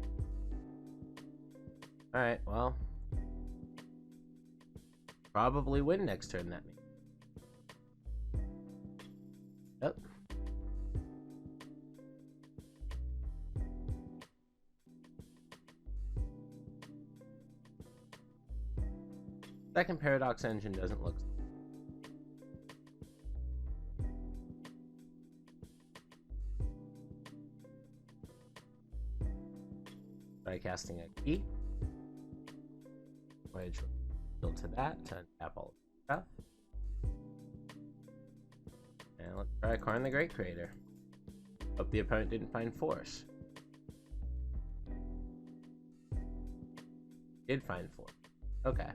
Alright, well. Probably win next turn, that means. Yep. Second Paradox Engine doesn't look. Try casting a key. Which will to that to untap all the stuff. And let's try Karn the Great Creator. Hope the opponent didn't find force. Did find force. Okay.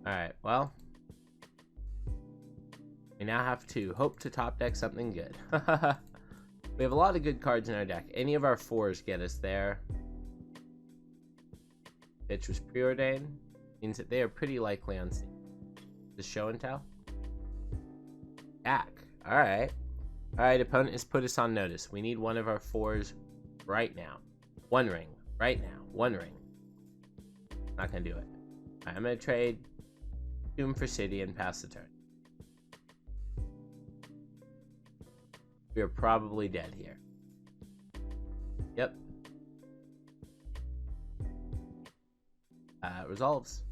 Alright, well. We now have to hope to top deck something good. We have a lot of good cards in our deck. Any of our 4s get us there. Pitch was preordained. Means that they are pretty likely on scene. The show and tell. Attack. Alright. Alright, opponent has put us on notice. We need one of our 4s right now. 1 ring. Right now. 1 ring. Not gonna do it. Right, I'm gonna trade Tomb for City and pass the turn. We are probably dead here. Yep. Resolves.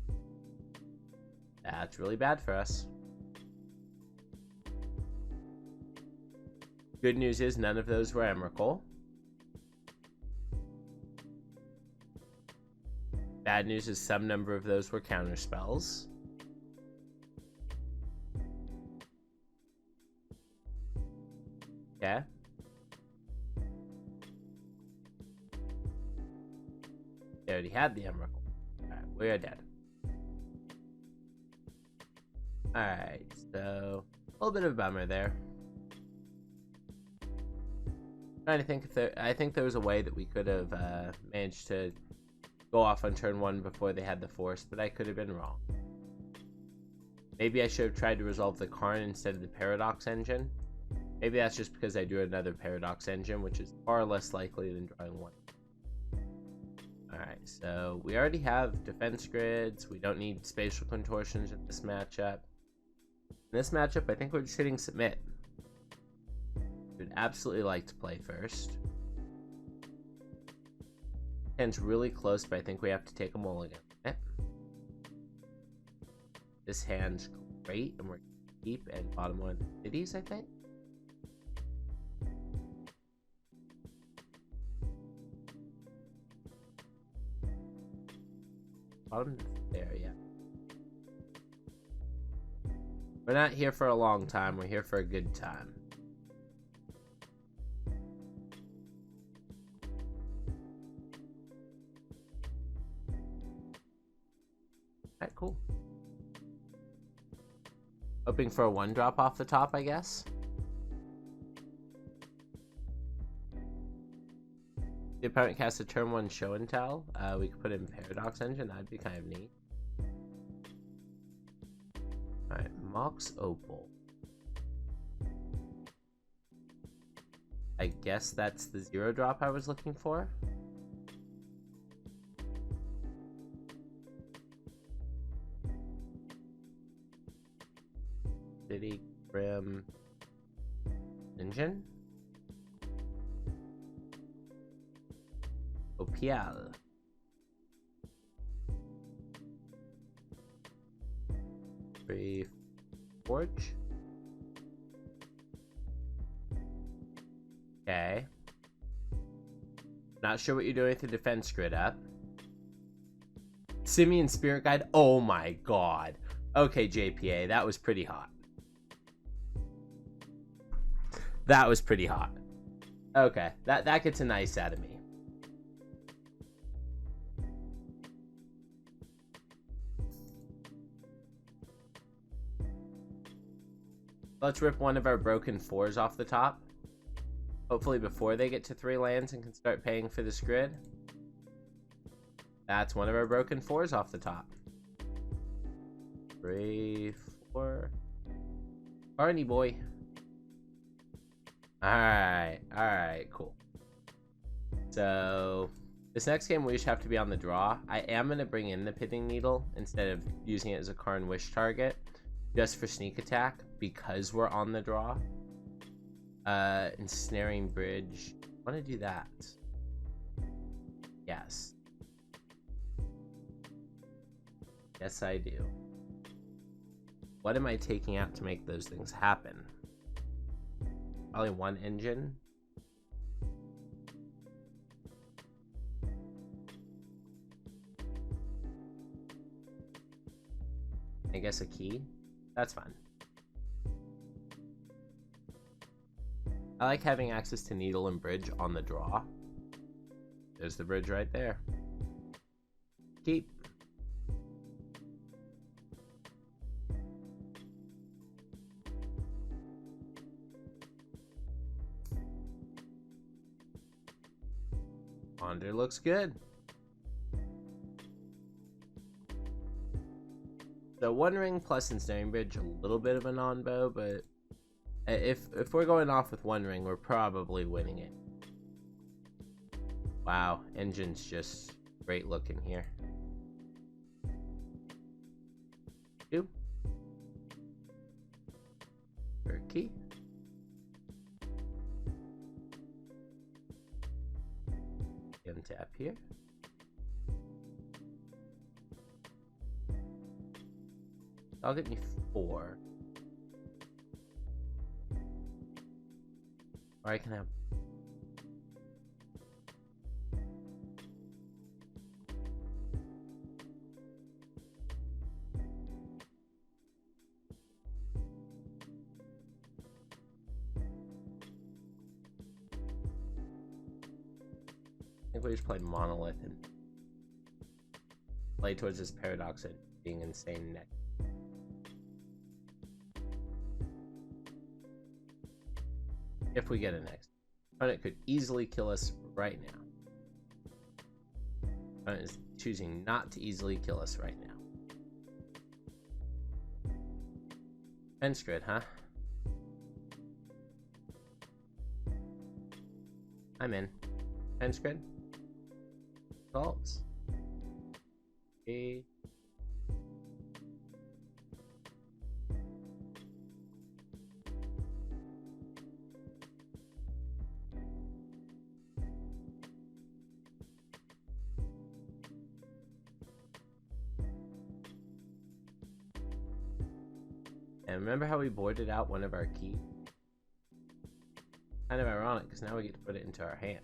That's really bad for us. Good news is none of those were Emrakul. Bad news is some number of those were counter spells. Okay. They already had the Emrakul. Alright, we are dead. Alright, so a little bit of a bummer there. Trying to think if I think there was a way that we could have managed to go off on turn 1 before they had the force, but I could have been wrong. Maybe I should have tried to resolve the Karn instead of the Paradox Engine. Maybe that's just because I drew another Paradox Engine, which is far less likely than drawing 1. Alright, so we already have defense grids. We don't need spatial contortions in this matchup. In this matchup, I think we're just hitting submit. We'd absolutely like to play first. Hand's really close, but I think we have to take a mulligan. This hand's great, and we're deep and bottom 1 cities, I think. bottom there, yeah. We're not here for a long time, we're here for a good time. Alright, cool. Hoping for a 1-drop off the top, I guess. The opponent casts a turn 1 show and tell. We could put in Paradox Engine, that'd be kind of neat. Alright, Mox Opal. I guess that's the 0-drop I was looking for. City Grim Engine. Opial. Forge. Okay. Not sure what you're doing with the defense grid up. Simian Spirit Guide. Oh my god. Okay, JPA, that was pretty hot. That was pretty hot. Okay, that gets a nice out of me. Let's rip one of our broken 4s off the top. Hopefully before they get to 3 lands and can start paying for this grid. That's one of our broken 4s off the top. 3, 4. Barney boy. Alright, cool. So, this next game we just have to be on the draw. I am going to bring in the Pithing Needle instead of using it as a Karn Wish target. Just for sneak attack, because we're on the draw. Ensnaring Bridge. I want to do that. Yes. Yes, I do. What am I taking out to make those things happen? Probably 1 engine. I guess a key. That's fine. I like having access to Needle and Bridge on the draw. There's the bridge right there. Keep. Ponder looks good. So 1 ring plus Ensnaring Bridge, a little bit of a non-bow, but if we're going off with 1 ring, we're probably winning it. Wow, engine's just great looking here. 2. Turkey. Untap here. I'll get me 4. Or I can have... I think we just play Monolith and play towards this Paradox and being insane next. If we get a next. Opponent could easily kill us right now. Opponent is choosing not to easily kill us right now. Fence grid, huh? I'm in. Fence grid. Salts. Okay. And remember how we boarded out one of our keys? Kind of ironic, because now we get to put it into our hand.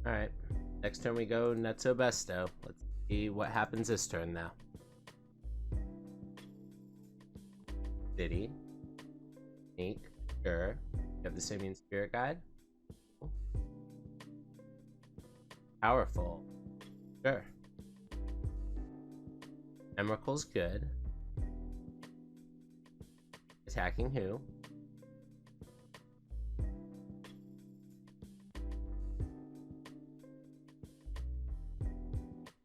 Alright. Next turn we go Netzo Besto. Let's see what happens this turn now. City. Sneak. Sure. You have the Simian Spirit Guide. Powerful. Sure. Emerald's good. Attacking who?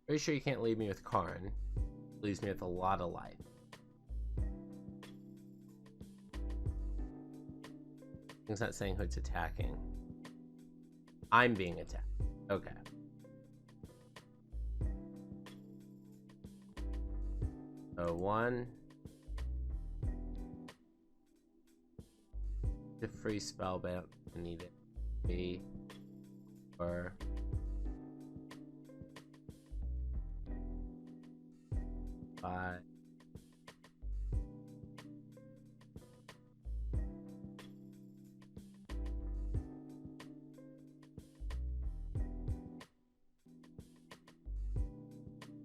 Pretty sure you can't leave me with Karn. Leaves me with a lot of life. It's not saying who it's attacking. I'm being attacked. Okay. So 1. The free spell, but I don't need it. 3. 4. 5.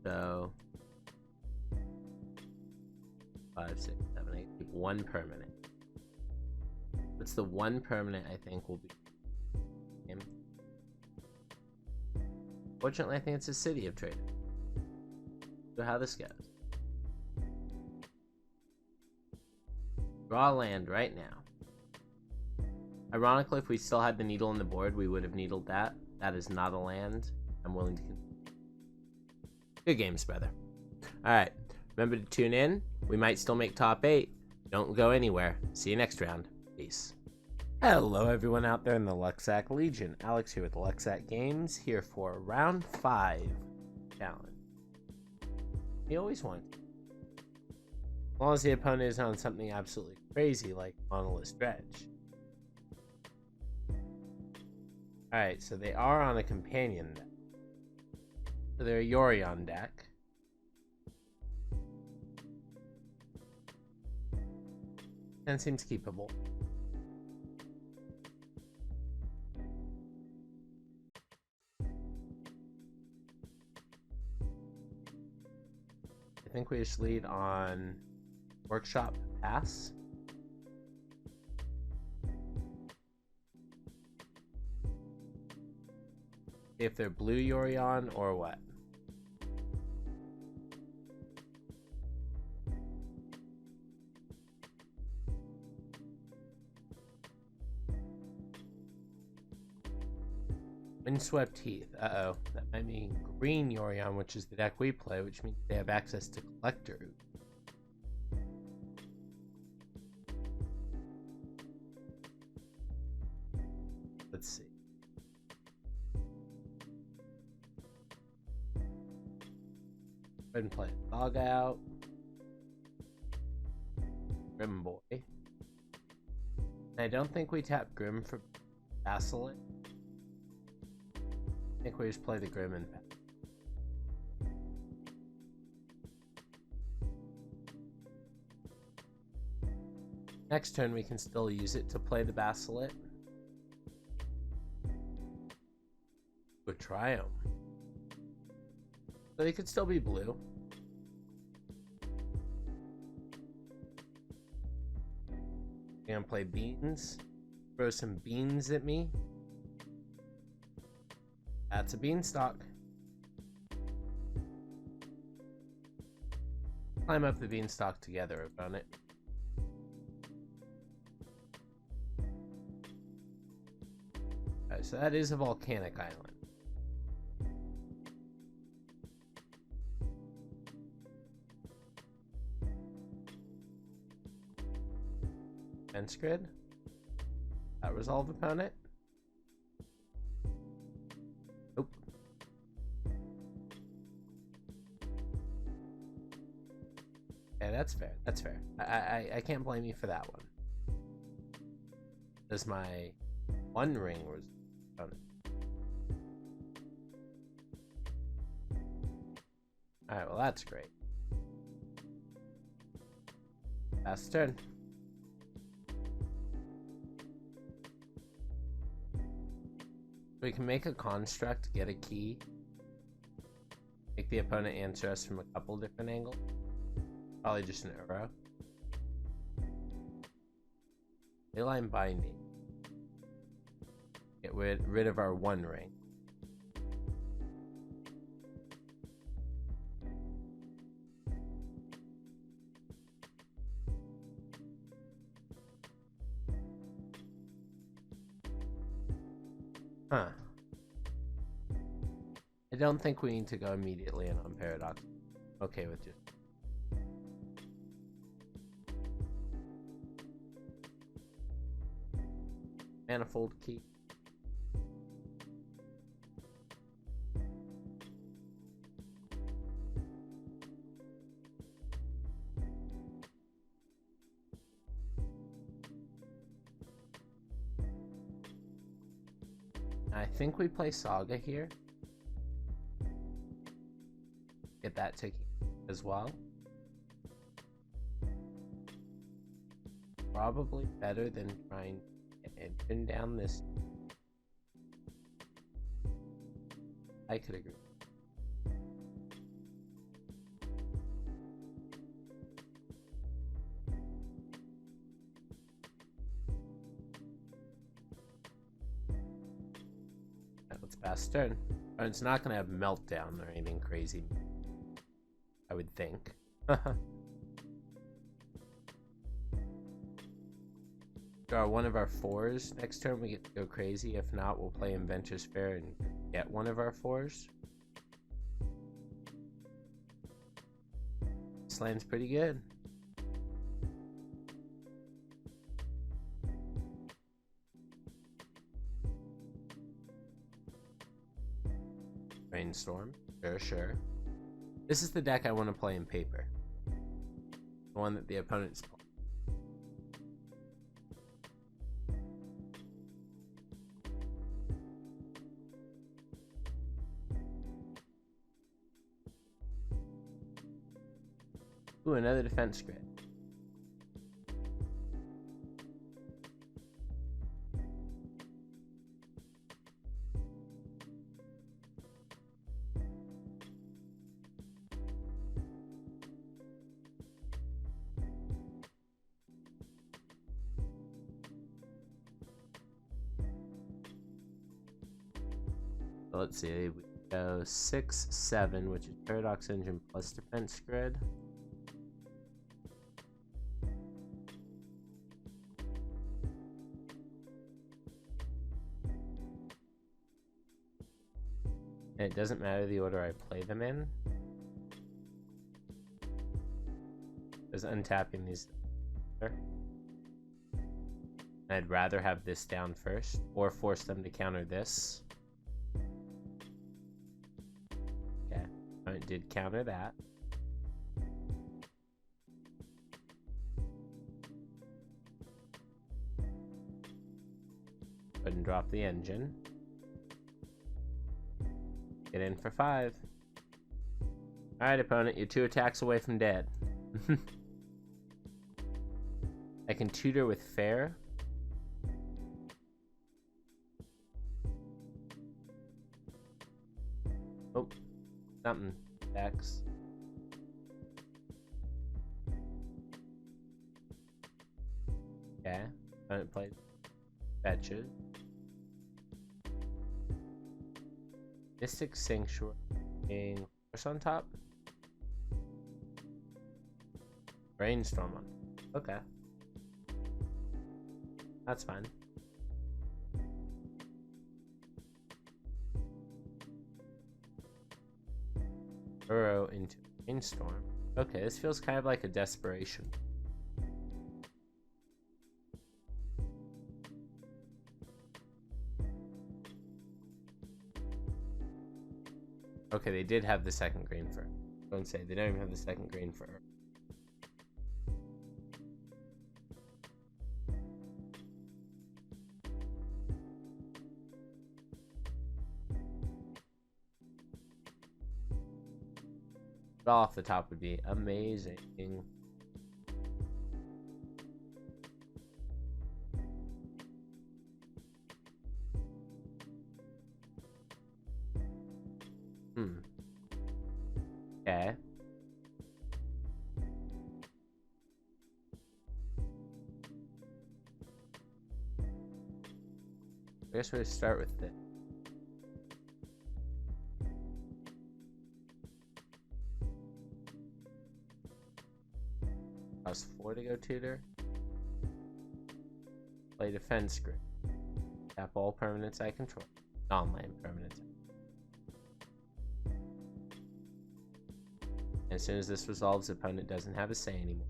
So 5, 6, 7, 8. Keep 1 permanent. What's the 1 permanent I think will be him? Fortunately, I think it's a City of Trade. So how this goes. Draw land right now. Ironically, if we still had the needle on the board, we would have needled that. That is not a land. I'm willing to. Good games, brother. Alright, remember to tune in. We might still make top 8. Don't go anywhere. See you next round. Peace. Hello, everyone out there in the Lucksack Legion. Alex here with Lucksack Games, here for round 5 challenge. You always want to. As long as the opponent is on something absolutely crazy like Monolith Dredge. Alright, so they are on a companion deck. So they're a Yorion deck. And seems keepable. I think we just lead on Workshop Pass. If they're blue Yorion or what? Windswept Heath. Uh-oh. That might mean green Yorion, which is the deck we play, which means they have access to Collector. Let's see. Go ahead and play Log Out. Grim Boy. I don't think we tap Grim for Basilisk. I think we just play the Grim and next turn we can still use it to play the Basilisk. Good try them. So they could still be blue. Gonna play beans. Throw some beans at me. That's a beanstalk. Climb up the beanstalk together, I've done it. Alright, so that is a volcanic island. Fence grid. That resolve opponent. Nope. Yeah, that's fair. That's fair. I can't blame you for that one. Does my One Ring was opponent. Alright, well that's great. Last turn. We can make a construct, get a key, make the opponent answer us from a couple different angles. Probably just an arrow. Leyline binding. Get rid of our one ring. Huh. I don't think we need to go immediately in on Paradox. Okay with just manifold key. I think we play Saga here. Get that ticket as well. Probably better than trying to get engine down this. I could agree. Let's pass turn. Oh, it's not gonna have meltdown or anything crazy, I would think. Draw one of our fours. Next turn we get to go crazy. If not, we'll play Inventor's Fair and get one of our fours. This land's pretty good. Brainstorm. Sure. This is the deck I want to play in paper. The one that the opponent's playing. Ooh, another defense grid. So let's see, we go 6-7, which is Paradox Engine plus defense grid. And it doesn't matter the order I play them in. There's untapping these. I'd rather have this down first, or force them to counter this. Okay, I did counter that. Go ahead and drop the engine. Get in for 5. Alright, opponent, you're 2 attacks away from dead. I can tutor with fair. Oh, something. X. Okay, opponent plays fetches. Mystic Sanctuary. What's on top? Brainstorm on. Okay. That's fine. Burrow into Brainstorm. Okay, this feels kind of like a desperation. Okay, they did have the second green for. Don't say they don't even have the second green for. Off the top would be amazing. Okay. I guess we'll start with this. Plus 4 to go tutor. Play defense grid. Tap all permanents I control. Non-land permanents. As soon as this resolves, the opponent doesn't have a say anymore.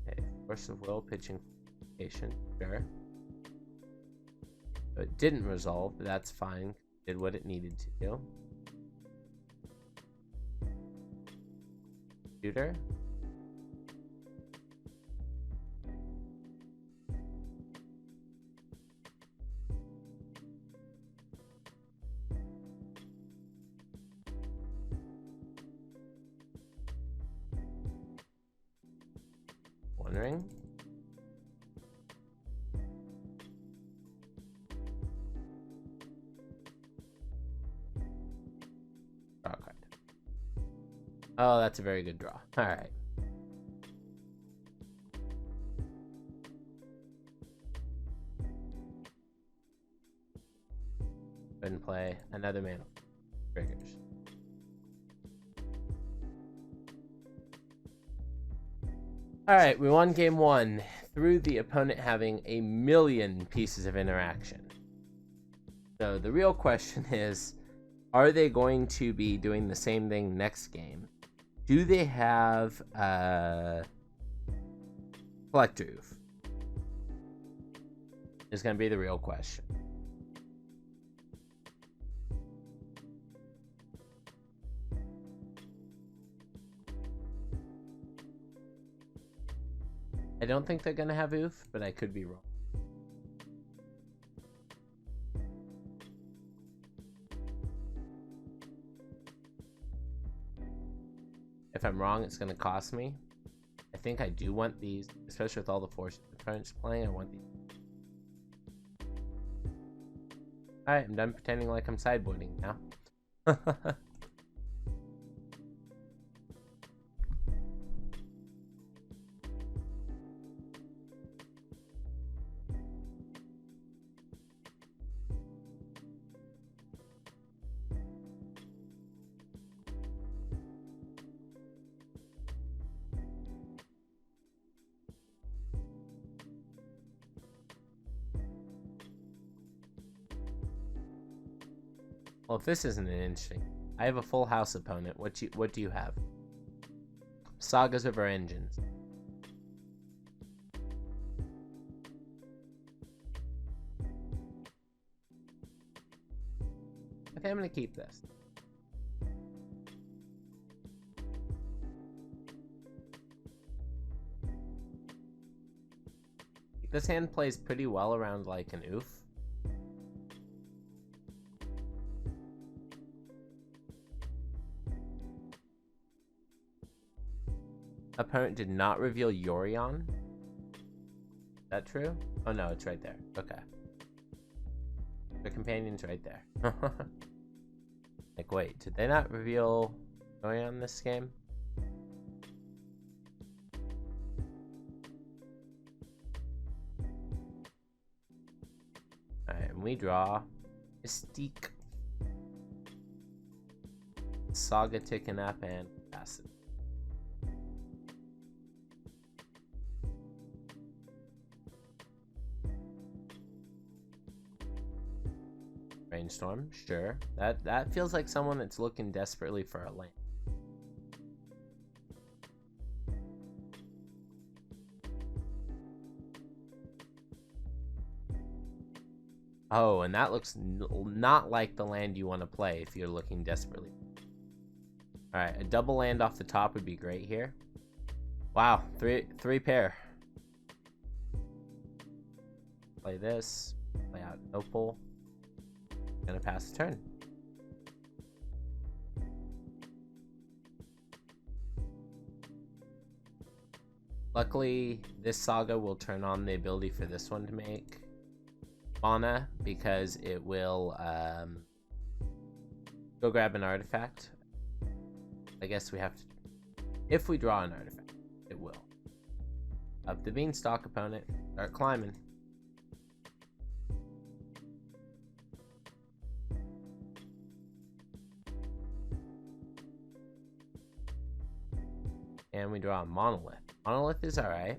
Okay, force of will, pitching, patient, sure. So it didn't resolve, but that's fine. Did what it needed to do. Tutor. Wondering. Draw a card. Oh, that's a very good draw. Alright. Go ahead and play another mana. Triggers. Alright, we won game 1 through the opponent having a million pieces of interaction. So the real question is, are they going to be doing the same thing next game? Do they have Collector Oof? Is going to be the real question. I don't think they're going to have Oof, but I could be wrong. If I'm wrong, it's going to cost me. I think I do want these, especially with all the force opponents playing. I want these. Alright, I'm done pretending like I'm sideboarding now. Well, if this isn't an interesting, I have a full house opponent. What do you have? Sagas of our engines. Okay, I'm gonna keep this. This hand plays pretty well around like an Oof. Opponent did not reveal Yorion. Is that true? Oh no, it's right there. Okay. The companion's right there. Like, wait, did they not reveal Yorion this game? Alright, and we draw Mystique. Saga ticking up and passive. Brainstorm, sure. That feels like someone that's looking desperately for a land. Oh, and that looks not like the land you want to play if you're looking desperately. Alright, a double land off the top would be great here. Wow, three pair. Play this. Play out Opal. Gonna pass the turn. Luckily, this Saga will turn on the ability for this one to make fauna because it will go grab an artifact. I guess we have to, if we draw an artifact, it will. Up the beanstalk, opponent. Start climbing. And we draw a monolith. Monolith is alright.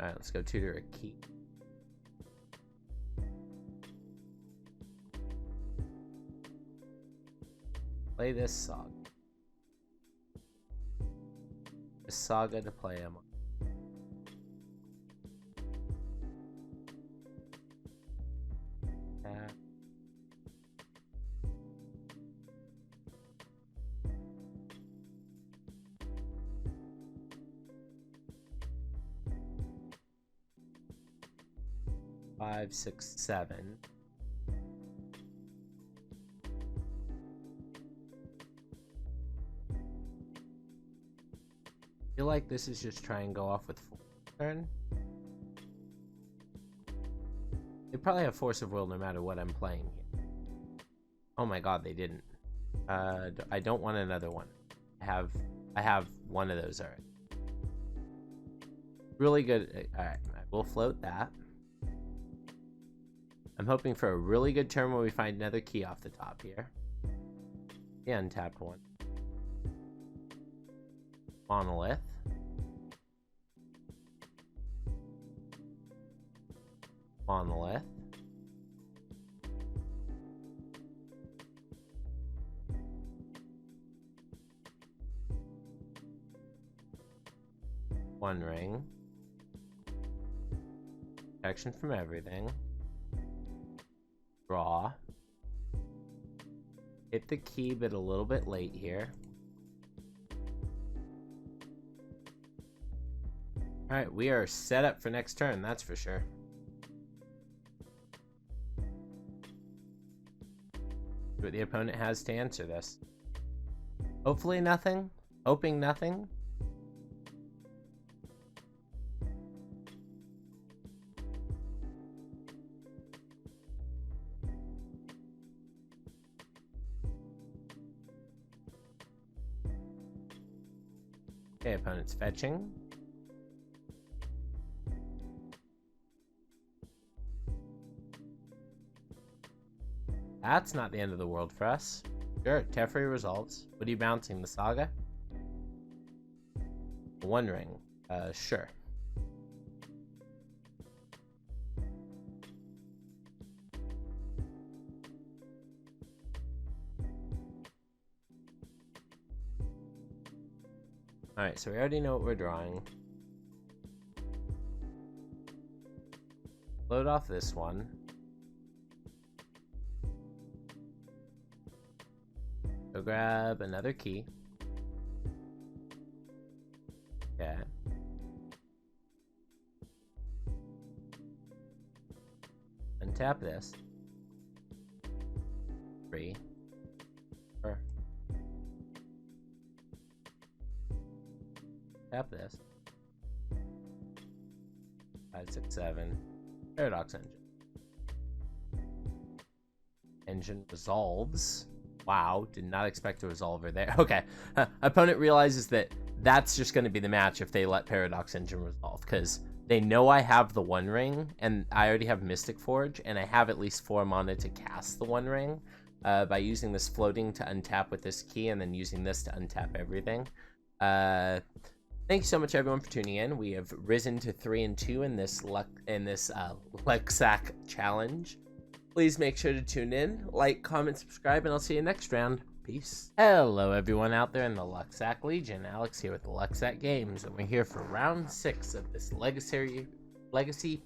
Alright, let's go tutor a key. Play this saga. This saga to play him. 5, 6, 7. I feel like this is just try and go off with full turn. They probably have force of will no matter what I'm playing here. Oh my god, they didn't. I don't want another one. I have one of those already. Really good. Alright, I will float that. I'm hoping for a really good turn where we find another key off the top here. The untapped one. Monolith. Monolith. One ring. Protection from everything. Draw. Hit the key, but a little bit late here. Alright, we are set up for next turn, that's for sure. See what the opponent has to answer this. Hopefully nothing. Hoping nothing. Okay, opponent's fetching. That's not the end of the world for us. Sure, Teferi resolves. What are you bouncing, the saga? One ring. Sure. Alright, so we already know what we're drawing. Load off this one. Go grab another key. Okay. Untap this. 3. 4. Tap this. 5, 6, 7. Paradox engine. Engine resolves. Wow, did not expect a resolver there. Okay, opponent realizes that that's just going to be the match if they let Paradox Engine resolve, because they know I have the One Ring, and I already have Mystic Forge, and I have at least 4 mana to cast the One Ring by using this floating to untap with this key, and then using this to untap everything. Thank you so much, everyone, for tuning in. We have risen to 3-2 in this Lucksack challenge. Please make sure to tune in, like, comment, subscribe, and I'll see you next round. Peace. Hello, everyone out there in the Lucksack Legion. Alex here with the Lucksack Games, and we're here for round 6 of this Legacy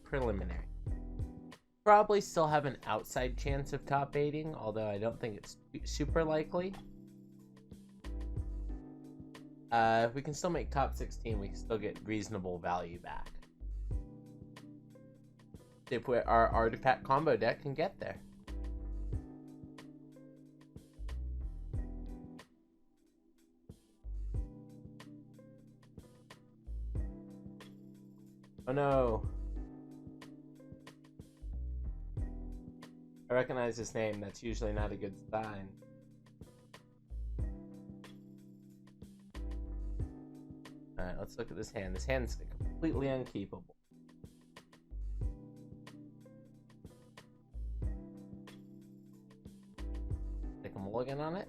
Preliminary. Probably still have an outside chance of top 8ing, although I don't think it's super likely. If we can still make top 16, we can still get reasonable value back. If our artifact combo deck can get there. Oh no. I recognize this name. That's usually not a good sign. Alright, let's look at this hand. This hand's completely unkeepable. Take a mulligan on it.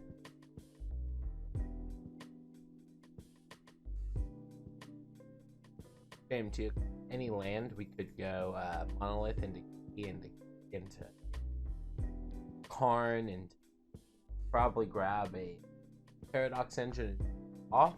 Game 2. Any land, we could go monolith into key into Karn and probably grab a paradox engine off.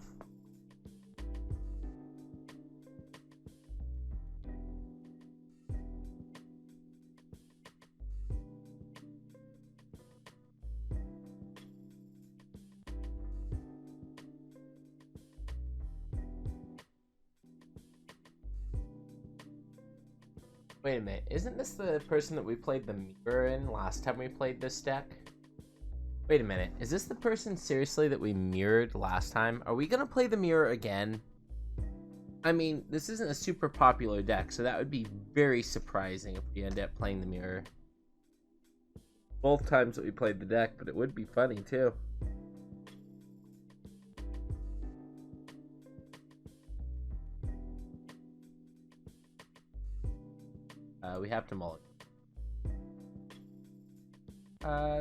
Wait a minute, isn't this the person that we played the mirror in last time we played this deck? Wait a minute, is this the person seriously that we mirrored last time? Are we gonna play the mirror again? I mean, this isn't a super popular deck, so that would be very surprising if we end up playing the mirror. Both times that we played the deck, but it would be funny too. We have to mulligan.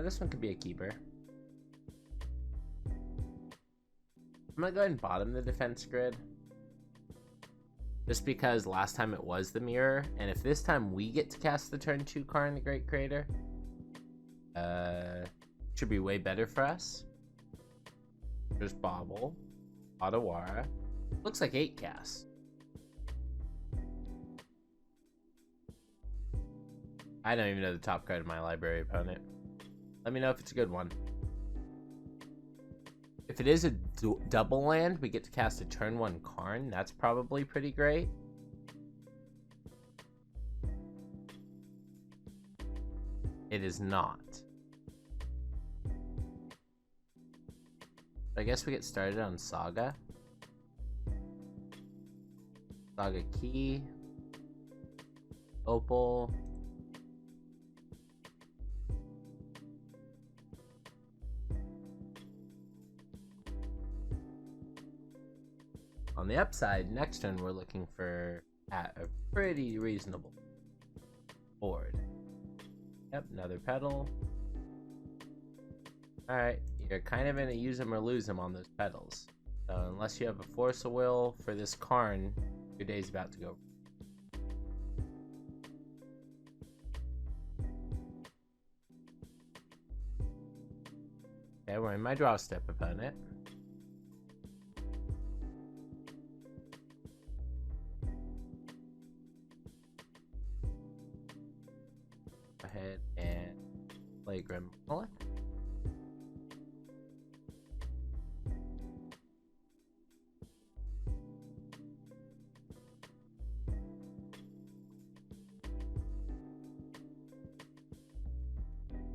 This one could be a keeper. I'm gonna go ahead and bottom the defense grid. Just because last time it was the mirror, and if this time we get to cast the turn 2 card in the Great Crater, should be way better for us. There's Bobble, Otawara. Looks like 8 casts. I don't even know the top card of my library opponent. Let me know if it's a good one. If it is a double land, we get to cast a turn 1 Karn. That's probably pretty great. It is not. I guess we get started on Saga. Saga Key. Opal. On the upside, next turn we're looking for at a pretty reasonable board. Yep, another pedal. Alright, you're kind of in a use them or lose them on those pedals. So unless you have a force of will for this Karn, your day's about to go. Okay, we're in my draw step, opponent. Ahead and play Grim Monolith.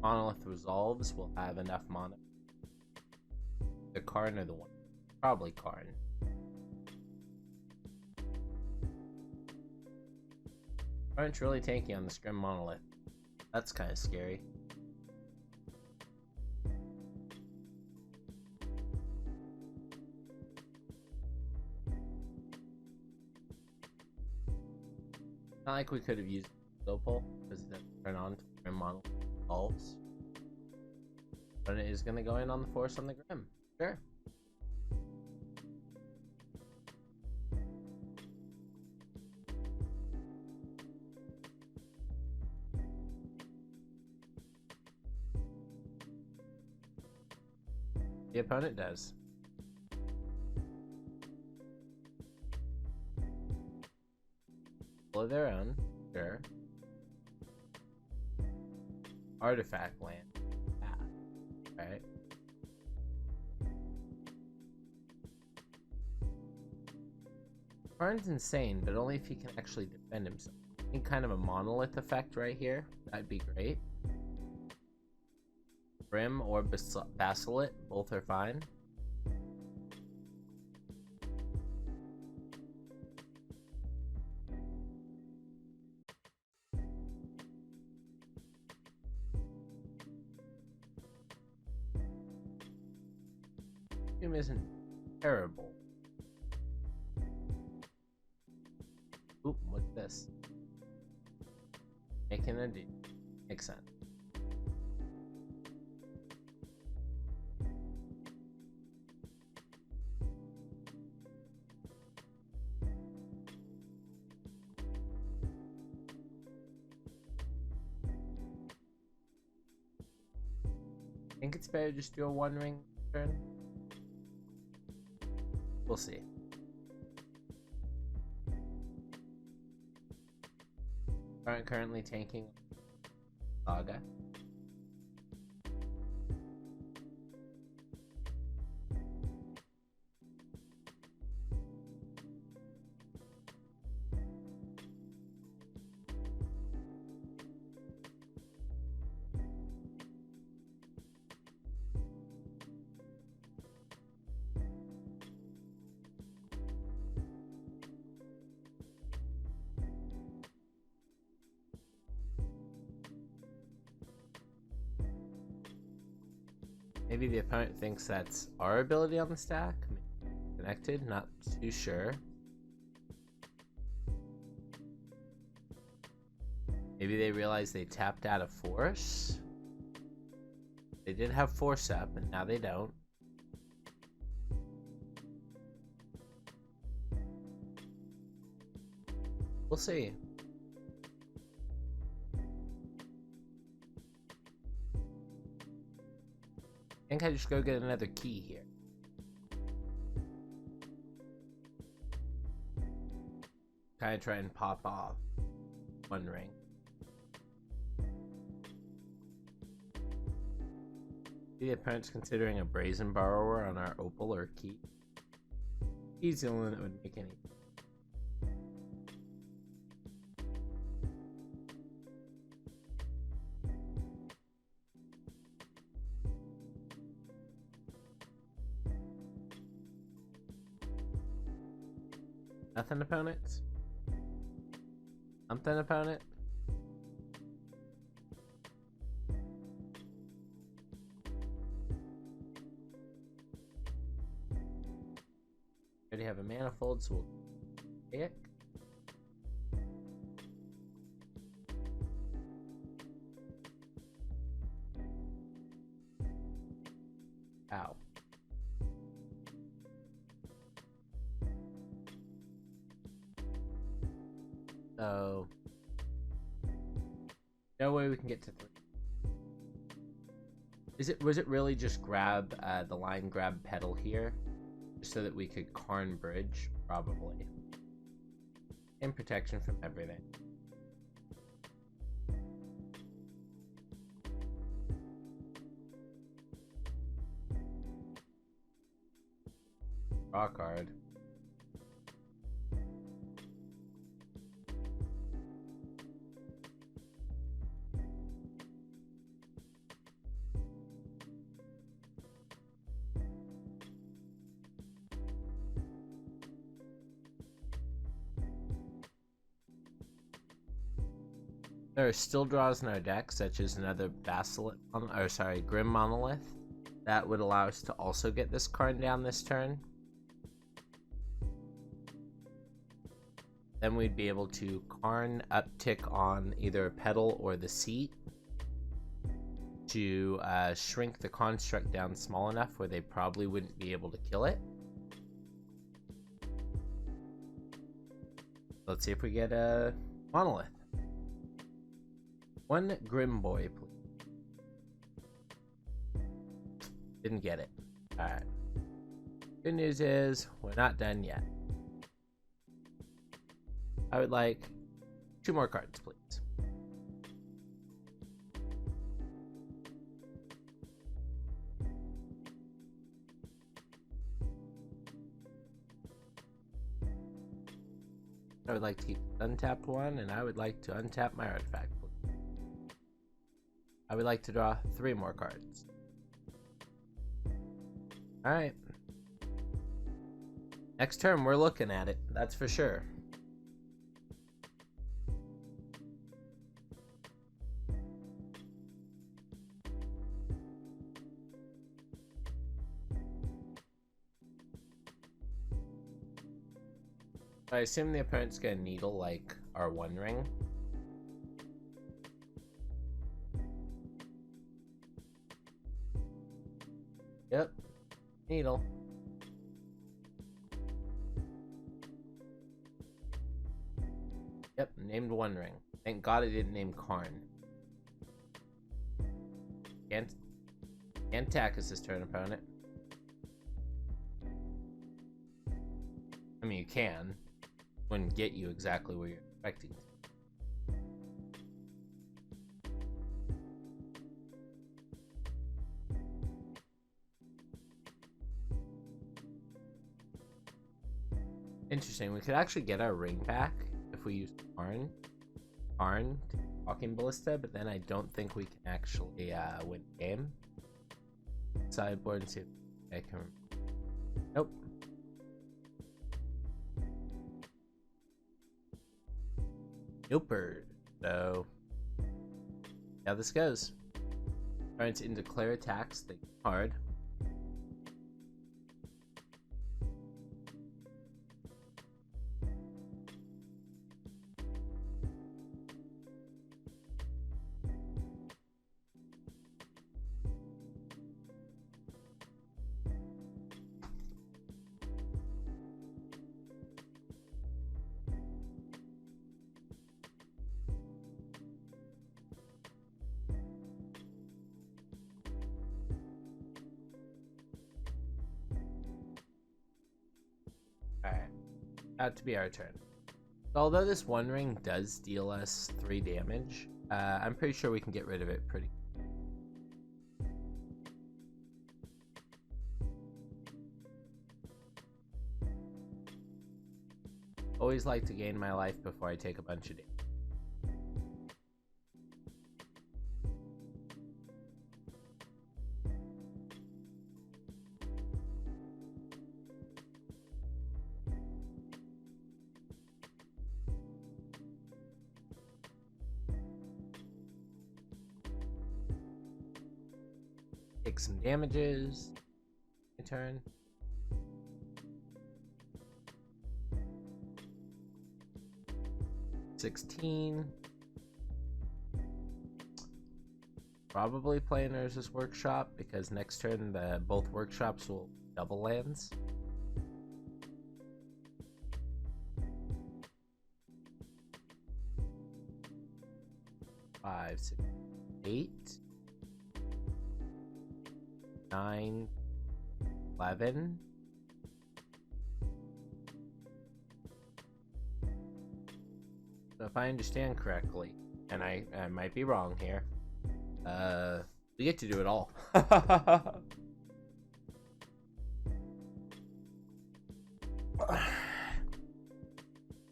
Monolith resolves, we'll have enough mana. The Karn or the one? Probably Karn. Aren't really tanky on the Scrim Monolith. That's kind of scary. Not like we could have used Opal because it doesn't turn on to Grim Monolith evolves. But it is going to go in on the force on the Grim. Sure. The opponent does. Blow their own, sure. Artifact land. Right. Karn's insane, but only if he can actually defend himself. I think kind of a monolith effect right here. That'd be great. Brim or Basilit, both are fine. Team isn't terrible. Oop, what's this? Making a deal. Makes sense. I think it's better to just do a one ring turn. We'll see. Currently tanking Saga. Maybe the opponent thinks that's our ability on the stack. Connected, not too sure. Maybe they realize they tapped out of force. They did have force up, and now they don't. We'll see. I think I just go get another key here. Kind of try and pop off one ring. The opponent's considering a brazen borrower on our opal or key. He's the only one that would make any. Nothing, opponents? Something, opponent? Already have a manifold, so we'll pick. Ow. So, no way we can get to 3. Was it really just grab the line grab pedal here, just so that we could Karn bridge? Probably. And protection from everything. Draw card. There are still draws in our deck, such as another Grim Monolith, that would allow us to also get this card down this turn. Then we'd be able to Karn uptick on either a pedal or the seat to shrink the construct down small enough where they probably wouldn't be able to kill it. Let's see if we get a Monolith. One Grim Boy, please. Didn't get it. Alright. Good news is, we're not done yet. I would like 2 more cards, please. I would like to keep untapped one, and I would like to untap my artifact, please. I would like to draw 3 more cards. Alright. Next turn, we're looking at it, that's for sure. I assume the opponent's gonna needle like our one ring. Yep, needle. Yep, named one ring. Thank God I didn't name Karn. Can't attack us this turn, opponent. I mean, you can. Wouldn't get you exactly where you're expecting to. Interesting. We could actually get our ring back if we use Karn Walking Ballista, but then I don't think we can actually win the game. Sideboard and see if I can. Nope. Noper. So, how this goes. Trying to declare attacks, think hard. Alright, about to be our turn. So although this one ring does deal us 3 damage, I'm pretty sure we can get rid of it pretty. Always like to gain my life before I take a bunch of damage. Take some damages. My turn. $16. Probably play Nurse's Workshop because next turn both workshops will double lands. Five, 6, 8. 9, 11. So if I understand correctly, and I might be wrong here, we get to do it all.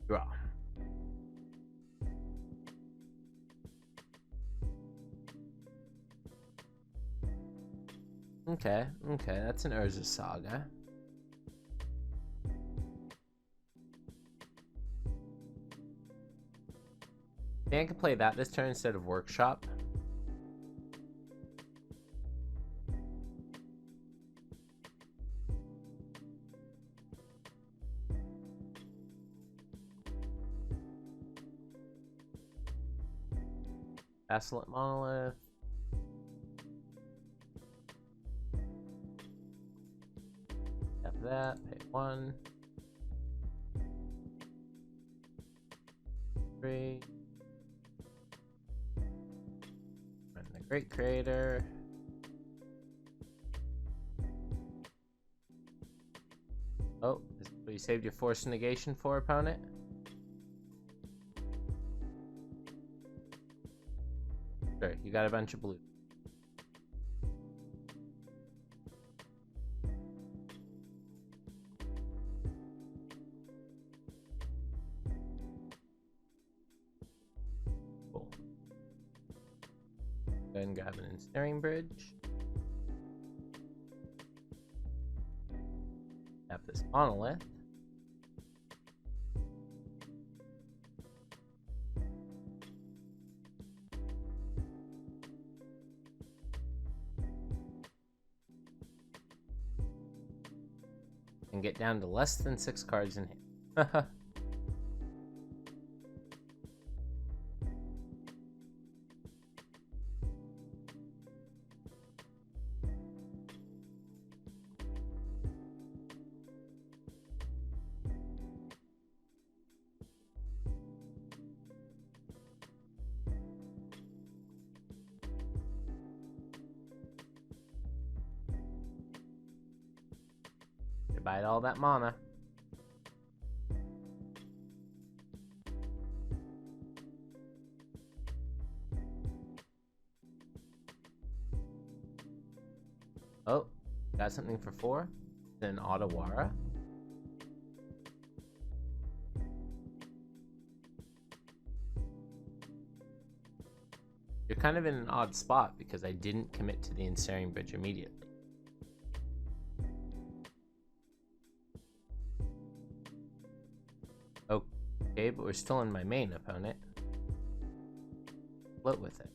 Draw. Okay, that's an Urza Saga. I can play that this turn instead of Workshop. Basilisk Monolith. That, pay 1, 3, run the Great Creator, oh, is this what you saved your Force Negation for, opponent? Sure, you got a bunch of blue. And grab an Ensnaring Bridge. Have this Monolith. And get down to less than 6 cards in hand. Goodbye to all that mana. Oh, got something for 4. Then Otawara. You're kind of in an odd spot because I didn't commit to the Ensnaring Bridge immediately. Okay, but we're still in my main opponent. Float with it.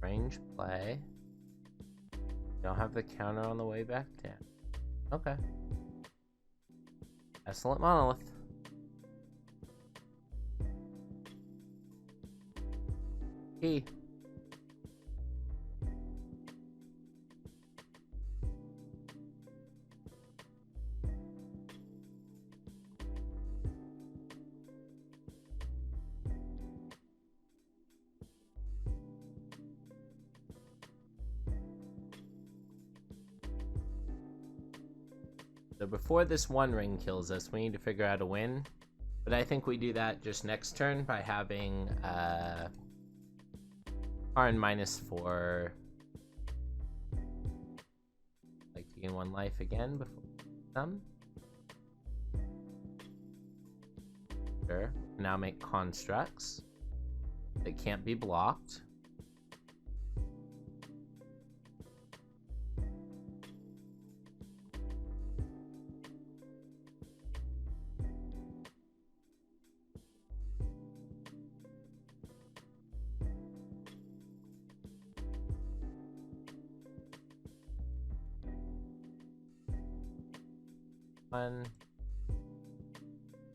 Range play. Don't have the counter on the way back down. Okay. Excellent monolith. Key. So before this one ring kills us, we need to figure out a win. But I think we do that just next turn by having Rn -4. Like to gain 1 life again before some. Sure. Now make constructs that can't be blocked.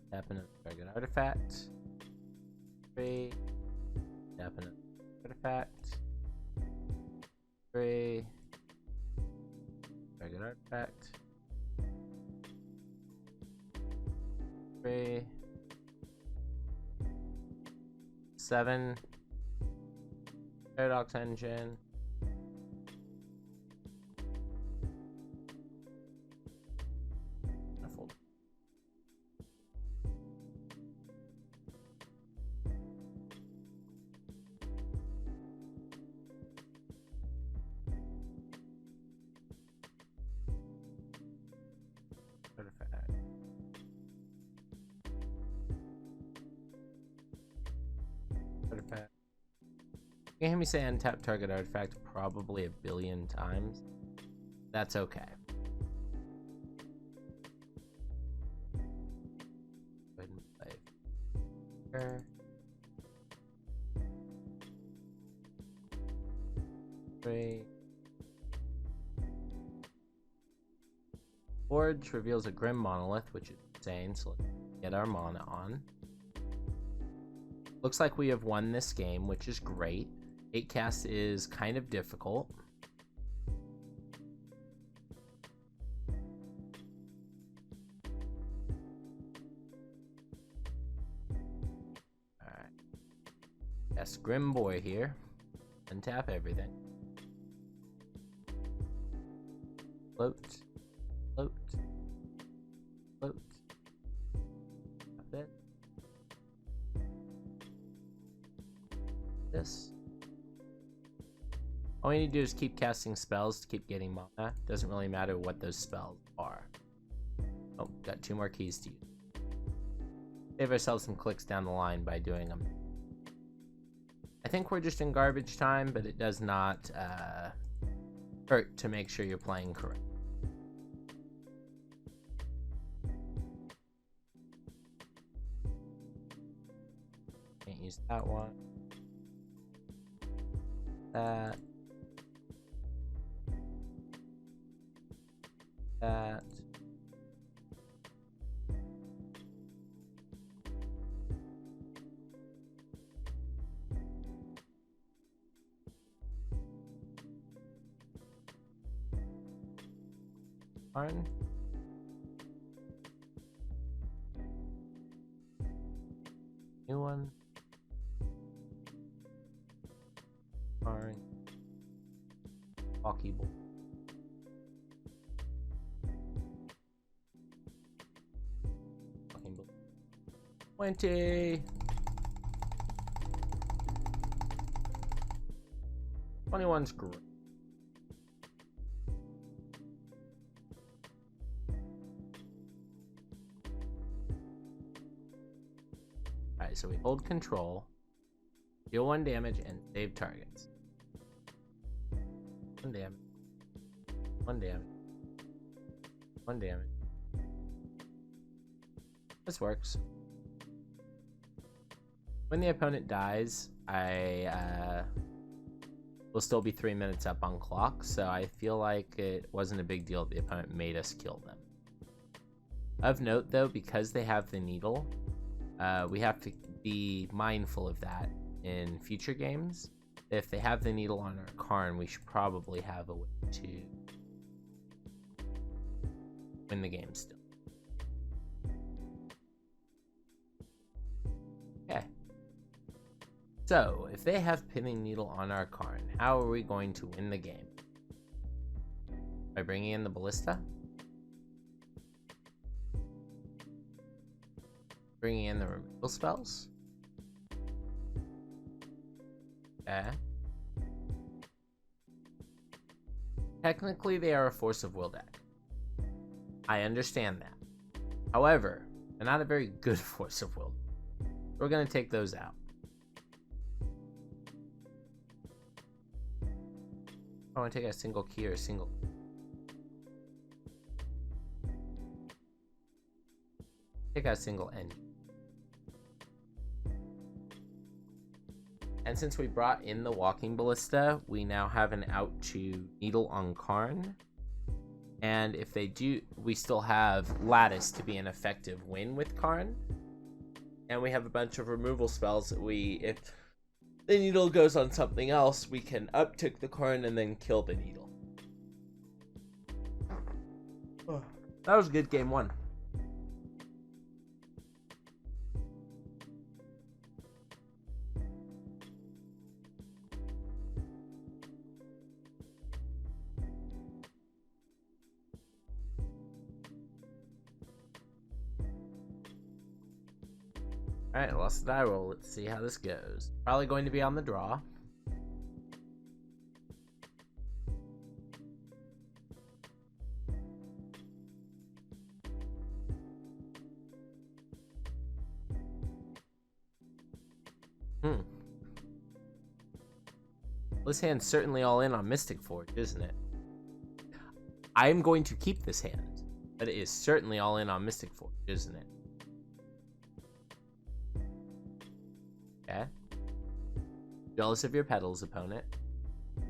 Tap in a target artifact. 3. Tap in a artifact. 3. Target artifact. 3. 7. Paradox engine. Artifact. You hear me say untap target artifact probably a billion times. That's okay. Go ahead and play. Here. 3. Forge reveals a Grim Monolith, which is insane, so let's get our mana on. Looks like we have won this game, which is great. 8 cast is kind of difficult. Alright. Yes, Grim Boy here. Untap everything. Float. Float. Float. Tap it. This. All we need to do is keep casting spells to keep getting mana. Doesn't really matter what those spells are. Oh, got 2 more keys to use. Save ourselves some clicks down the line by doing them. I think we're just in garbage time, but it does not hurt to make sure you're playing correct. Can't use that one. That. That. Fine. New one. Fine. Hockey ball. Walking ball. 20. 21's great. Alright, so we hold control, deal 1 damage, and save targets. 1 damage. 1 damage. 1 damage. This works. When the opponent dies, I will still be 3 minutes up on clock, so I feel like it wasn't a big deal if the opponent made us kill them. Of note, though, because they have the needle, we have to be mindful of that in future games. If they have the needle on our Karn, we should probably have a way to win the game still. Okay. So, if they have pinning needle on our Karn, how are we going to win the game? By bringing in the ballista? Bringing in the removal spells? Okay. Technically, they are a force of will deck. I understand that. However, they're not a very good force of will. We're going to take those out. I want to take a single key or a single. Take out a single end. And since we brought in the walking ballista, we now have an out to needle on Karn. And if they do, we still have lattice to be an effective win with Karn. And we have a bunch of removal spells that if the needle goes on something else, we can uptick the Karn and then kill the needle. That was a good game 1. Alright, lost the die roll. Let's see how this goes. Probably going to be on the draw. This hand's certainly all in on Mystic Forge, isn't it? I'm going to keep this hand, but it is certainly all in on Mystic Forge, isn't it? Okay. Jealous of your pedals, opponent.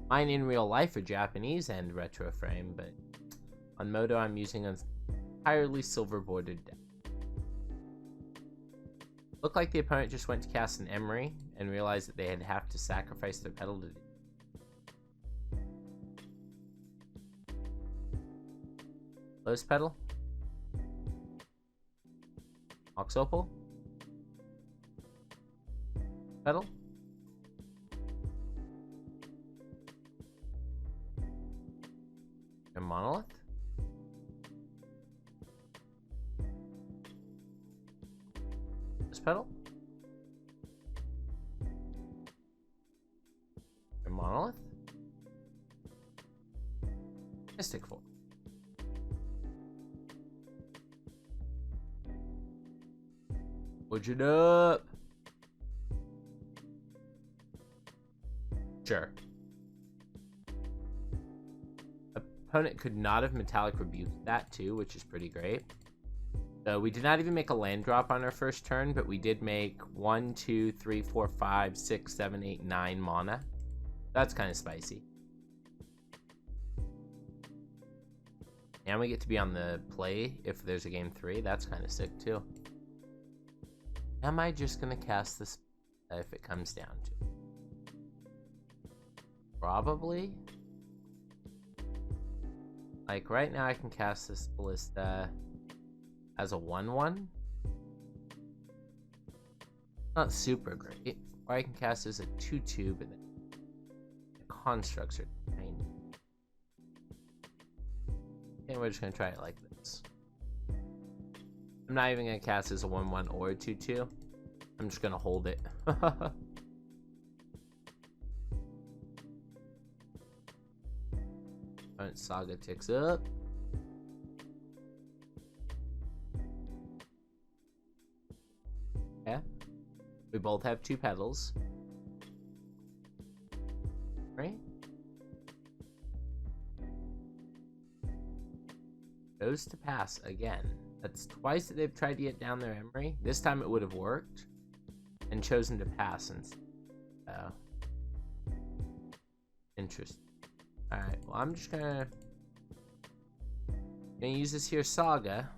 Mine in real life are Japanese and retro frame, but on Moto I'm using an entirely silver bordered deck. Looked like the opponent just went to cast an Emery and realized that they'd have to sacrifice their pedal to do. Close pedal. Ox Opal. Pedal. And Monolith. This pedal. And Monolith. Mystic Forge. Forge it up. Sure. Opponent could not have Metallic Rebuked that too, which is pretty great. So we did not even make a land drop on our first turn, but we did make 1, 2, 3, 4, 5, 6, 7, 8, 9 mana. That's kind of spicy. And we get to be on the play if there's a game 3. That's kind of sick too. Am I just going to cast this if it comes down to it? Probably. Like right now I can cast this ballista as a 1/1. Not super great. Or I can cast as a 2/2, but then the constructs are tiny. think we're just gonna try it like this. I'm not even gonna cast as a 1/1 or a 2/2. I'm just gonna hold it. Alright, Saga ticks up. Yeah. We both have 2 petals. Right? Goes to pass again. That's twice that they've tried to get down their Emery. This time it would have worked. And chosen to pass instead. Interesting. Alright, well I'm just gonna use this here Saga.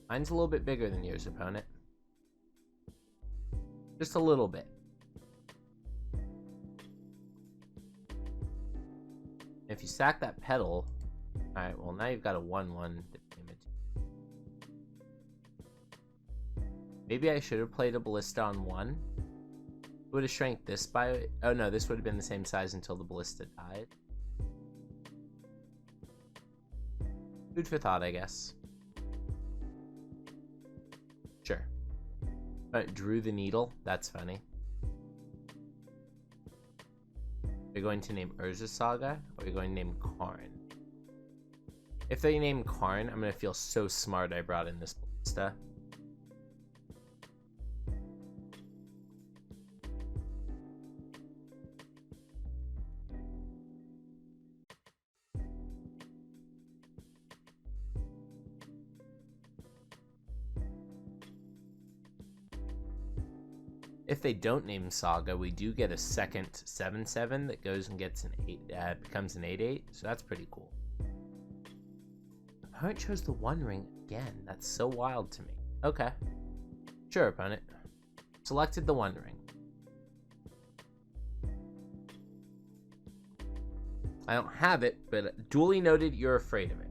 Mine's a little bit bigger than yours, opponent. Just a little bit. If you sack that petal... Alright, well now you've got a 1/1 image. Maybe I should have played a Ballista on 1. It would have shrank this by... Oh no, this would have been the same size until the Ballista died. Food for thought, I guess. Sure. But drew the needle. That's funny. You're going to name Urza Saga, or you're going to name Karn? If they name Karn, I'm going to feel so smart I brought in this Ballista. If they don't name Saga, we do get a second 7/7 that goes and gets an 8, becomes an 8/8, so that's pretty cool. Opponent chose the 1 ring again. That's so wild to me. Okay. Sure, opponent. Selected the 1 ring. I don't have it, but duly noted you're afraid of it.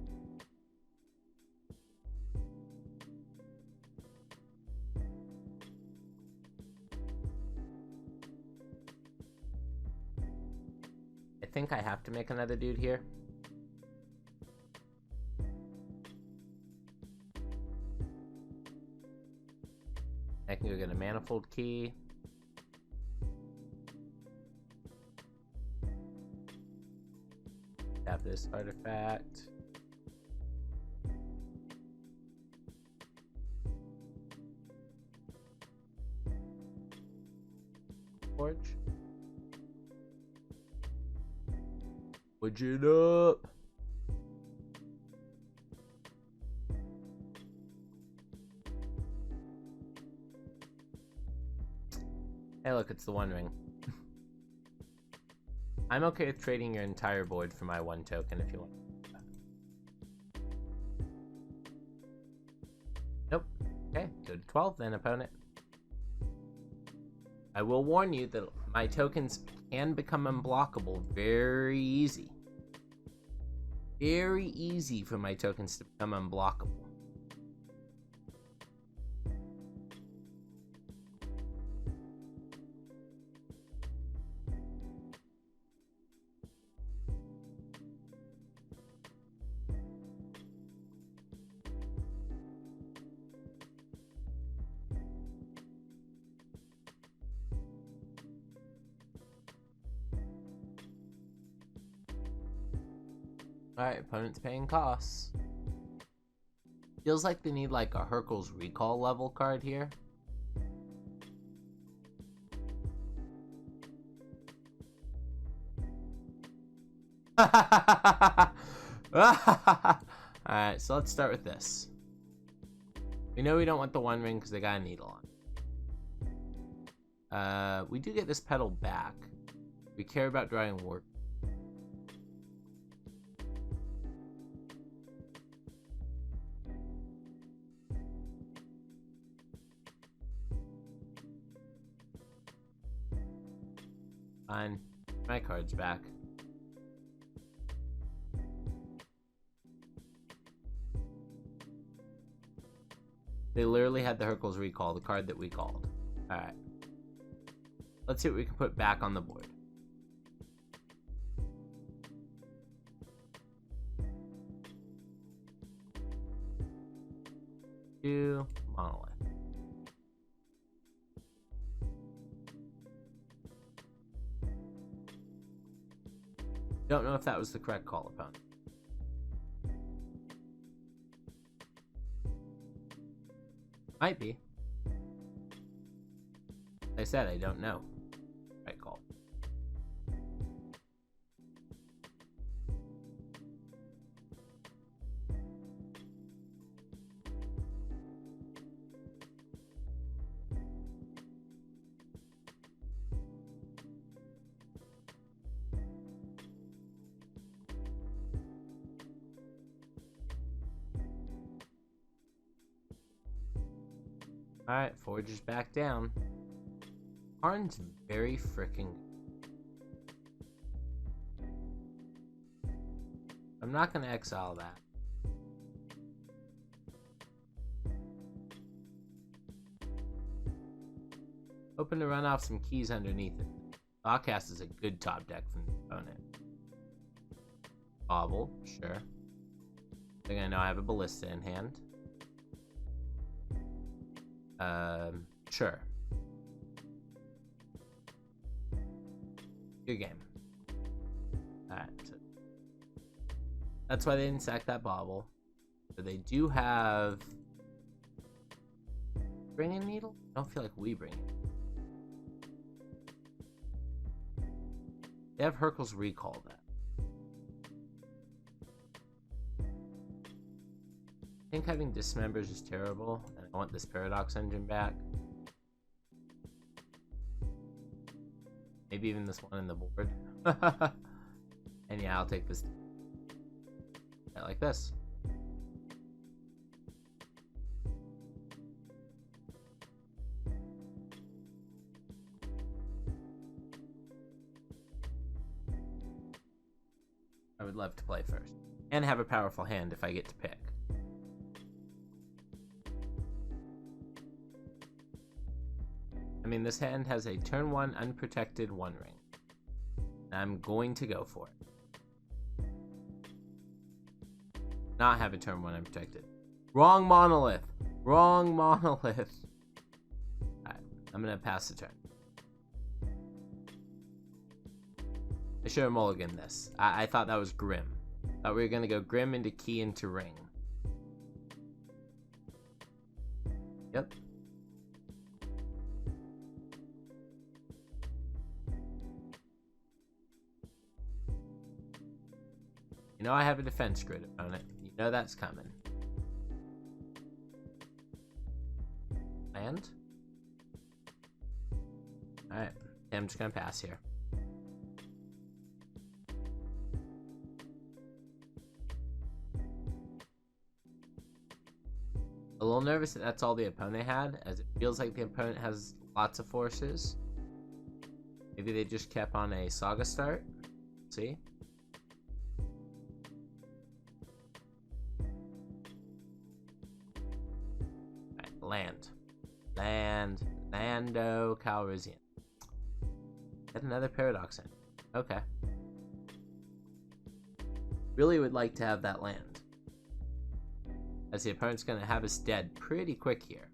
I think I have to make another dude here. I can go get a manifold key. Tap this artifact. Forge. Switch it up. Hey, look, it's the 1 ring. I'm okay with trading your entire board for my 1 token if you want. Nope. Okay, go to 12 then, opponent. I will warn you that my tokens can become unblockable very easy. Very easy for my tokens to become unblockable. Alright, opponent's paying costs. Feels like they need like a Hercule's Recall level card here. Alright, so let's start with this. We know we don't want the 1 ring because they got a needle on. We do get this petal back. We care about drawing work. Fine. My card's back. They literally had the Hercules recall, the card that we called. Alright. Let's see what we can put back on the board. Two monolith. Don't know if that was the correct call, opponent. Might be. Like I said, I don't know. Right call. Alright, Forge is back down. Karn's very freaking... I'm not going to exile that. Hoping to run off some keys underneath it. Bobcast is a good top deck from the opponent. Bobble, sure. I think I know I have a Ballista in hand. Sure. Good game. Alright. So that's why they didn't sack that bobble. So they do have... Bring in needle? I don't feel like we bring it. They have Hercules recall that. I think having dismembers is terrible, and I want this paradox engine back. Maybe even this one in the board. And yeah, I'll take this. I like this. I would love to play first. And have a powerful hand if I get to pick. I mean, this hand has a turn 1 unprotected 1 ring. I'm going to go for it. Not have a turn 1 unprotected. Wrong monolith! Wrong monolith! Alright, I'm gonna pass the turn. I should have mulliganed this. I thought that was Grim. Thought we were gonna go Grim into key into ring. Yep. You know I have a defense grid, opponent. You know that's coming. Land? Alright. I'm just gonna pass here. A little nervous that that's all the opponent had, as it feels like the opponent has lots of forces. Maybe they just kept on a Saga start. See? Land. Lando Calrissian. Get another paradox in. Okay. Really would like to have that land. As the opponent's gonna have us dead pretty quick here.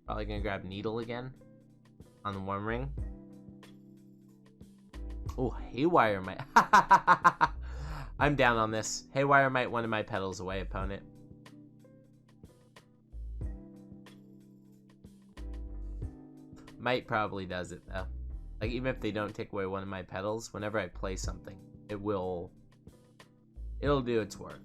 Probably gonna grab Needle again. On the 1 ring. Oh, Haywire might... I'm down on this. Haywire might one of my pedals away, opponent. Might probably does it, though. Like, even if they don't take away one of my pedals, whenever I play something, it'll do its work.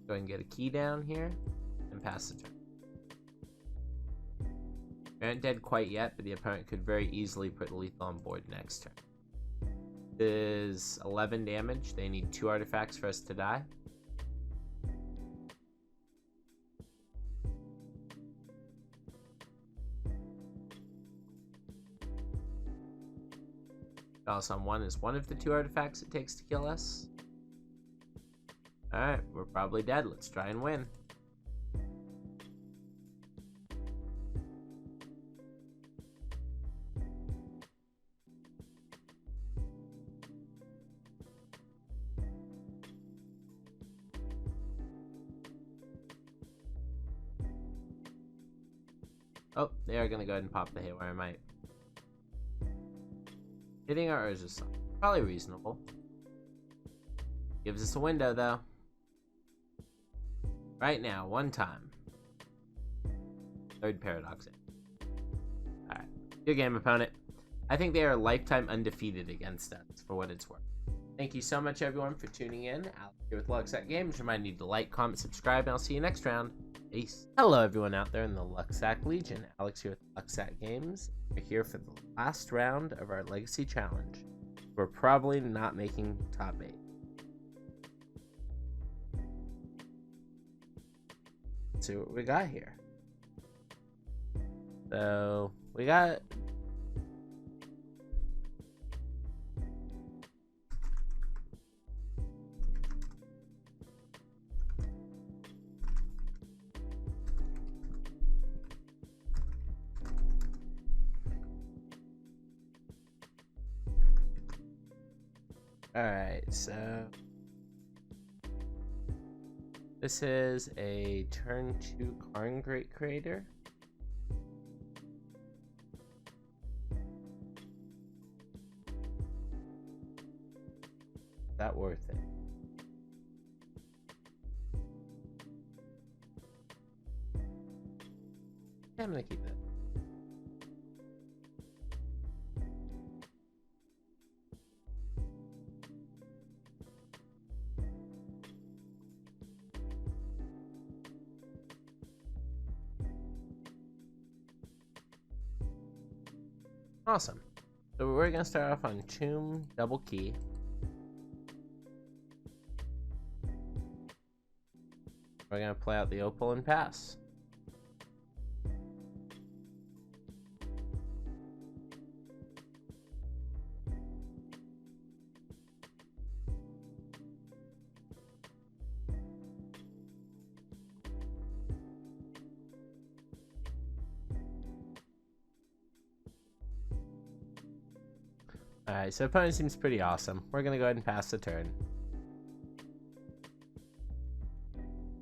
Go ahead and get a key down here and pass the turn. We aren't dead quite yet, but the opponent could very easily put the lethal on board next turn. This is 11 damage. They need 2 artifacts for us to die. Palace on 1 is one of the 2 artifacts it takes to kill us. Alright, we're probably dead. Let's try and win. Oh, they are going to go ahead and pop the Haywire Might. Hitting our Urza Song. Probably reasonable. Gives us a window, though. Right now, one time. Third Paradox. Alright. Good game, opponent. I think they are lifetime undefeated against us, for what it's worth. Thank you so much, everyone, for tuning in. Alex here with Lucksack Games. Remind you to like, comment, subscribe, and I'll see you next round. Peace. Hello, everyone out there in the Lucksack Legion. Alex here with Lucksack Games. We're here for the last round of our Legacy Challenge. We're probably not making top 8. Let's see what we got here. So, we got... Alright, so this is a turn 2 Karn Great Creator. Is that worth it? Yeah, I'm gonna keep that. Awesome. So we're going to start off on Tomb Double Key. We're going to play out the Opal and pass. Alright, so opponent seems pretty awesome. We're going to go ahead and pass the turn.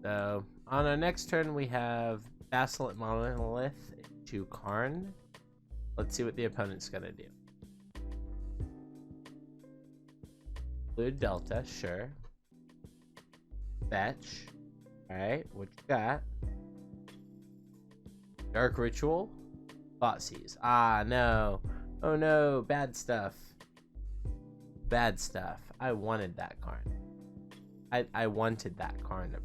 So, on our next turn we have Basilisk Monolith to Karn. Let's see what the opponent's going to do. Blue Delta, sure. Fetch. Alright, what you got? Dark Ritual. Thoughtseize. Ah, no. Oh no, bad stuff. Bad stuff. I wanted that Karn. I wanted that Karn.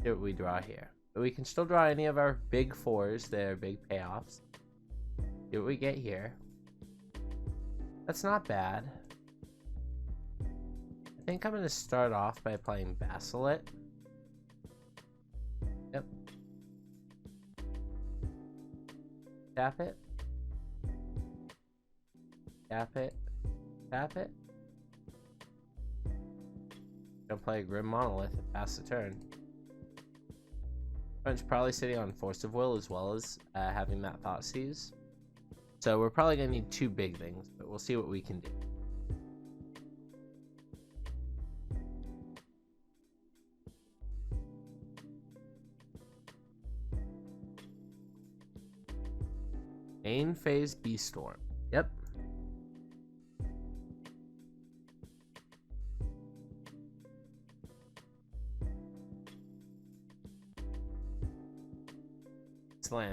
See what we draw here. But we can still draw any of our big 4s. They're big payoffs. See what we get here. That's not bad. I think I'm going to start off by playing Basilisk. Yep. Tap it. Tap it. Tap it. Gonna play a Grim Monolith and pass the turn. Opponent's probably sitting on Force of Will as well as having that Thoughtseize. So we're probably gonna need 2 big things, but we'll see what we can do. Main phase B-Storm. Yep.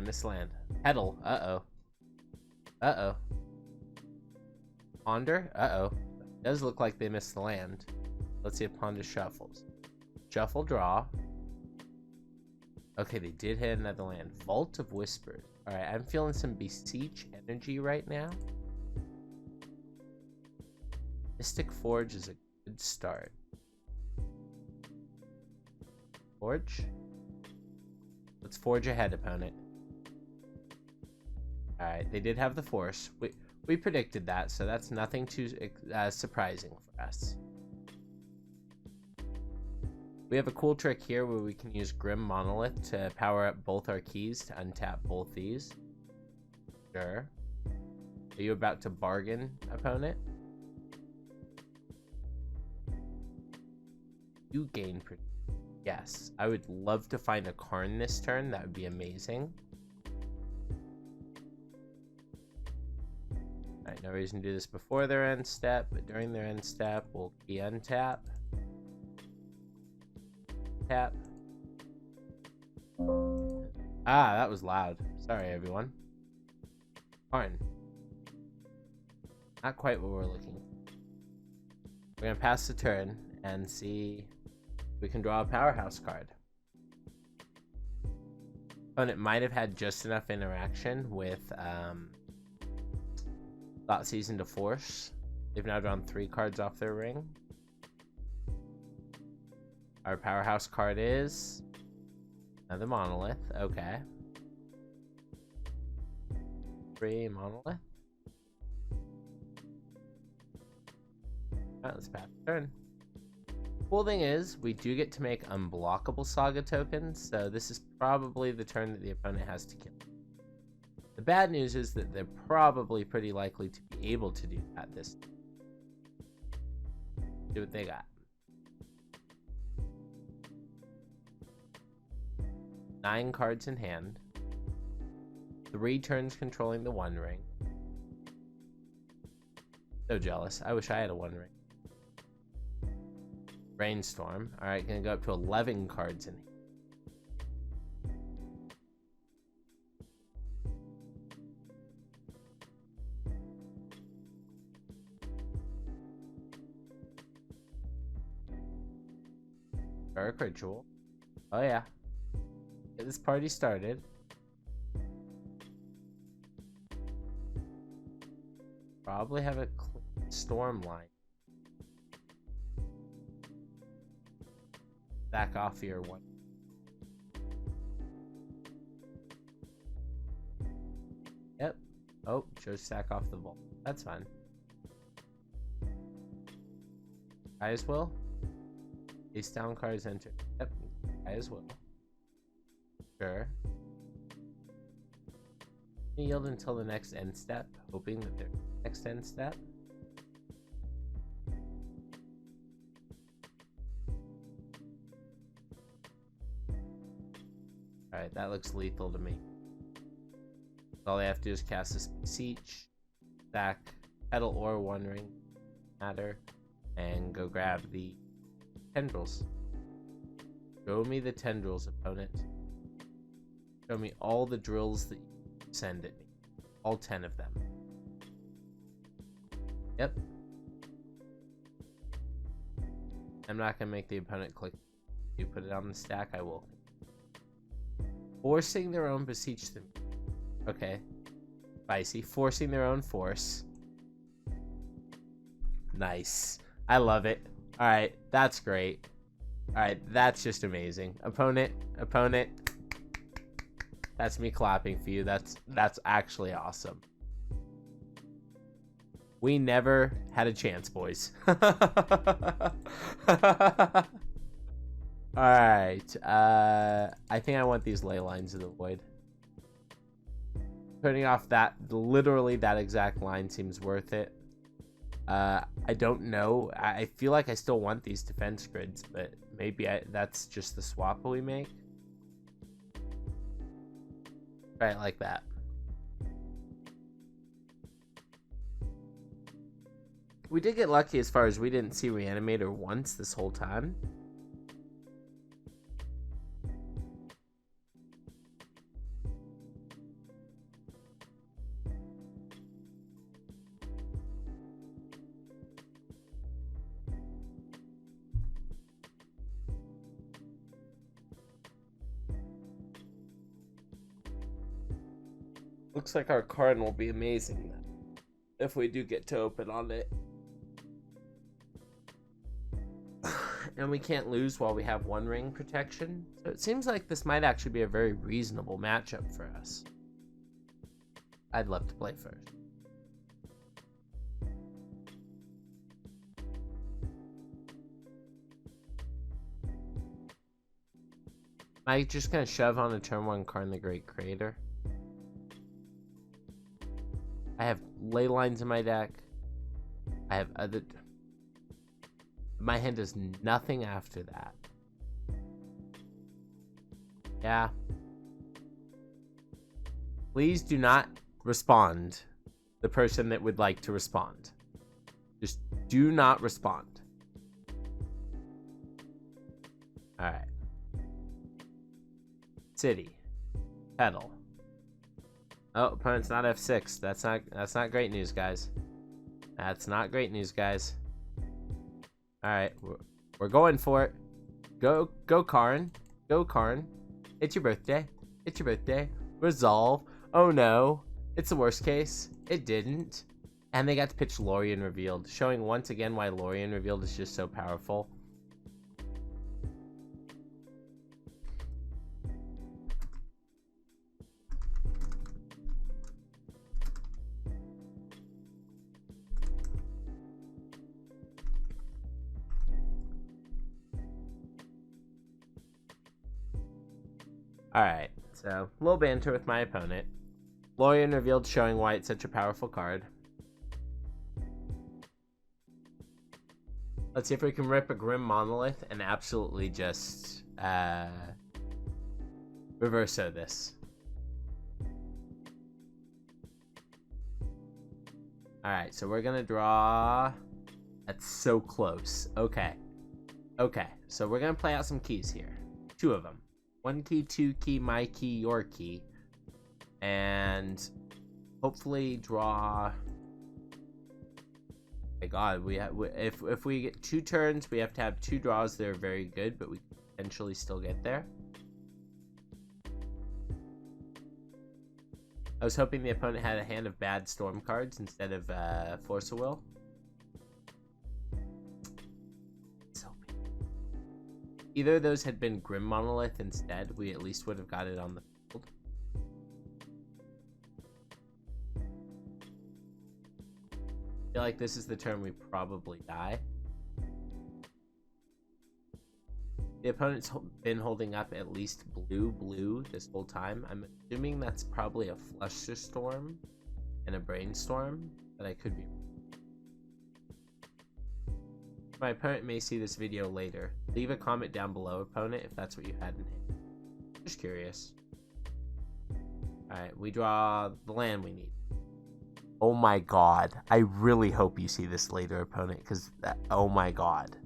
This land. Petal. Uh-oh. Uh-oh. Ponder? Uh-oh. Does look like they missed the land. Let's see if Ponder shuffles. Shuffle, draw. Okay, they did hit another land. Vault of Whispers. Alright, I'm feeling some Beseech energy right now. Mystic Forge is a good start. Forge? Let's forge ahead, opponent. Alright, they did have the force. We predicted that, so that's nothing too surprising for us. We have a cool trick here where we can use Grim Monolith to power up both our keys to untap both these. Sure. Are you about to bargain, opponent? You gain... Yes, I would love to find a Karn this turn. That would be amazing. Alright, no reason to do this before their end step, but during their end step, we'll key untap. Tap. Ah, that was loud. Sorry, everyone. Karn. Not quite what we're looking for. We're going to pass the turn and see if we can draw a powerhouse card. Opponent might have had just enough interaction with Thought Season to force. They've now drawn 3 cards off their ring. Our powerhouse card is another monolith. Okay. 3 monolith. Alright, let's pass the turn. Cool thing is, we do get to make unblockable saga tokens, so this is probably the turn that the opponent has to kill. The bad news is that they're probably pretty likely to be able to do that this time. See what they got. 9 cards in hand. 3 turns controlling the One Ring. So jealous. I wish I had a One Ring. Brainstorm. Alright, gonna go up to 11 cards in hand. Dark Ritual. Oh yeah. Get this party started. Probably have a clean storm line. Back off your one. Yep. Oh, chose stack off the vault. That's fine. I as well. These down cards enter. Yep. I as well. Sure. Yield until the next end step, hoping that their next end step. Alright, that looks lethal to me. All they have to do is cast this Beseech, stack Petal or One Ring, matter, and go grab the tendrils. Show me the tendrils, opponent. Show me all the drills that you send at me. All 10 of them. Yep. I'm not going to make the opponent click. You put it on the stack, I will. Forcing their own Beseech them. Okay. Spicy. Forcing their own force. Nice. I love it. Alright, that's great. Alright, that's just amazing. Opponent. That's me clapping for you. That's actually awesome. We never had a chance, boys. Alright, I think I want these ley lines of the void. Putting off that, literally that exact line seems worth it. I don't know. I feel like I still want these defense grids, but maybe that's just the swap we make. Right, like that. We did get lucky as far as we didn't see Reanimator once this whole time. Looks like our Karn will be amazing then, if we do get to open on it. And we can't lose while we have one ring protection. So it seems like this might actually be a very reasonable matchup for us. I'd love to play first. Am I just gonna shove on a turn 1 Karn the Great Creator? I have ley lines in my deck. I have other... My hand does nothing after that. Yeah. Please do not respond. The person that would like to respond. Just do not respond. Alright. City. Petal. Oh, opponent's not F6. That's not great news, guys. That's not great news, guys. Alright, we're going for it. Go Karn. Go Karn. It's your birthday. It's your birthday. Resolve. Oh no. It's the worst case. It didn't. And they got to pitch Lorien Revealed, showing once again why Lorien Revealed is just so powerful. Alright, so a little banter with my opponent. Lorien Revealed, showing why it's such a powerful card. Let's see if we can rip a Grim Monolith and absolutely just reverso this. Alright, so we're gonna draw... That's so close. Okay. Okay, so we're gonna play out some keys here. 2 of them. 1 key, 2 key, my key, your key. And hopefully draw... My god, if we get 2 turns, we have to have 2 draws that are very good, but we can potentially still get there. I was hoping the opponent had a hand of bad storm cards instead of Force of Will. Either of those had been Grim Monolith instead, we at least would have got it on the field. I feel like this is the turn we probably die. The opponent's been holding up at least blue this whole time. I'm assuming that's probably a Flusterstorm and a Brainstorm, but I could be wrong. My opponent may see this video later. Leave a comment down below, opponent, if that's what you had in hand. Just curious. Alright, we draw the land we need. Oh my god. I really hope you see this later, opponent, because oh my god.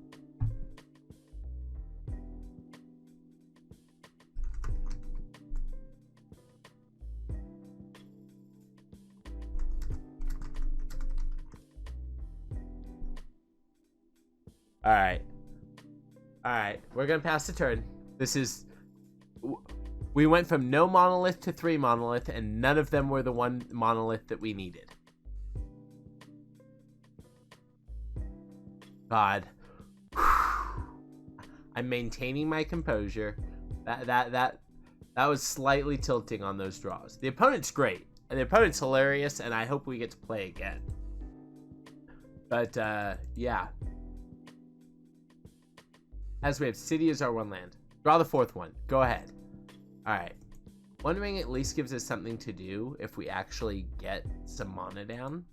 Alright. Alright, we're gonna pass the turn. This is... We went from no monolith to 3 monolith, and none of them were the 1 monolith that we needed. God. I'm maintaining my composure. That was slightly tilting on those draws. The opponent's great. And the opponent's hilarious, and I hope we get to play again. But, yeah. As we have City as our 1 land. Draw the 4th one. Go ahead. Alright. 1 ring at least gives us something to do if we actually get some mana down.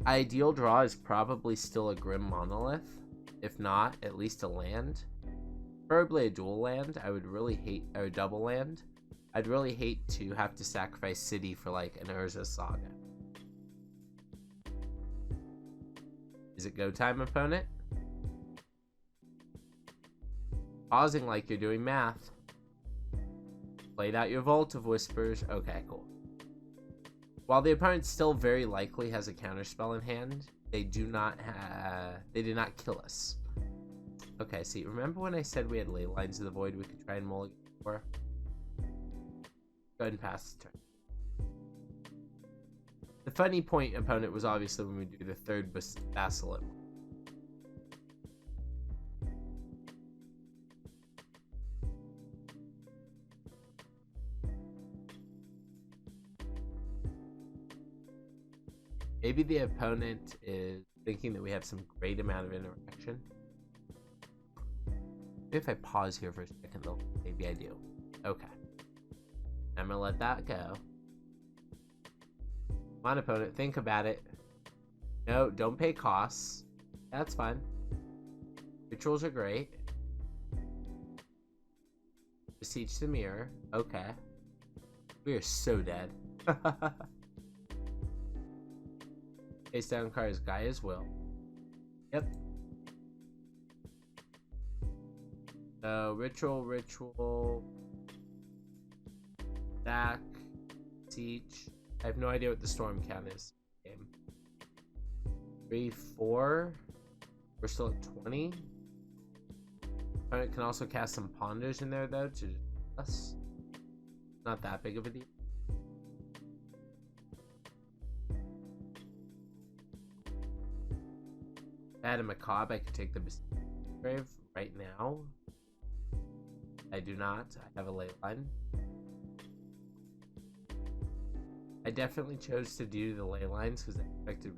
Ideal draw is probably still a Grim Monolith. If not, at least a land. Preferably a dual land. I would really hate... Or a double land. I'd really hate to have to sacrifice City for like an Urza Saga. Is it go time, opponent? Pausing like you're doing math. Played out your Vault of Whispers. Okay, cool. While the opponent still very likely has a counterspell in hand, they did not kill us. Okay, see, remember when I said we had Ley Lines of the Void we could try and mulligan for? Go ahead and pass the turn. The funny point opponent was obviously when we do the third basilisk. Maybe the opponent is thinking that we have some great amount of interaction. Maybe if I pause here for a second, though, maybe I do. Okay. I'm gonna let that go. Come on, opponent, think about it. No, don't pay costs. That's fine. Rituals are great. Beseech the mirror. Okay. We are so dead. Face down card is Gaia's Will. Yep. So, ritual. Stack. Siege. I have no idea what the storm count is. Game. 3, 4. We're still at 20. Opponent can also cast some ponders in there, though, to us. Not that big of a deal. If I had a macabre, I could take the grave right now. I do not. I have a ley line. I definitely chose to do the ley lines because I expected.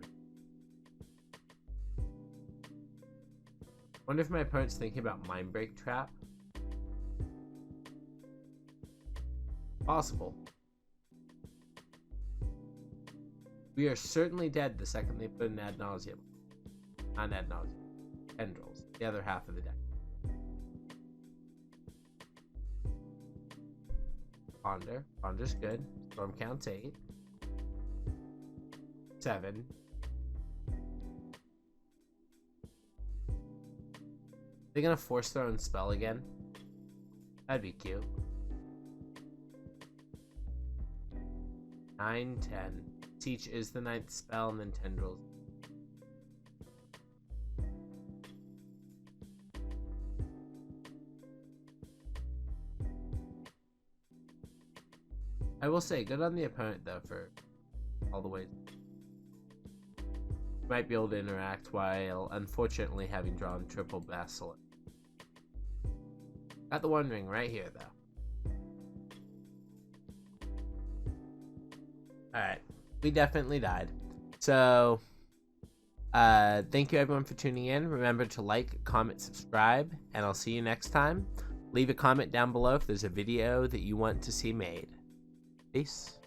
Wonder if my opponent's thinking about Mind Break Trap. Possible. We are certainly dead the second they put an ad nauseum. Not ad nauseum. Tendrils. The other half of the deck. Ponder. Ponder's good. Storm counts 8. 7. They're gonna force their own spell again. That'd be cute. 9, 10. Teach is the 9th spell, and then Tendrils. I will say, good on the opponent though for all the ways. Might be able to interact while unfortunately having drawn triple basilisk. Got the One Ring right here though. Alright, we definitely died. So, thank you everyone for tuning in. Remember to like, comment, subscribe, and I'll see you next time. Leave a comment down below if there's a video that you want to see made. Peace.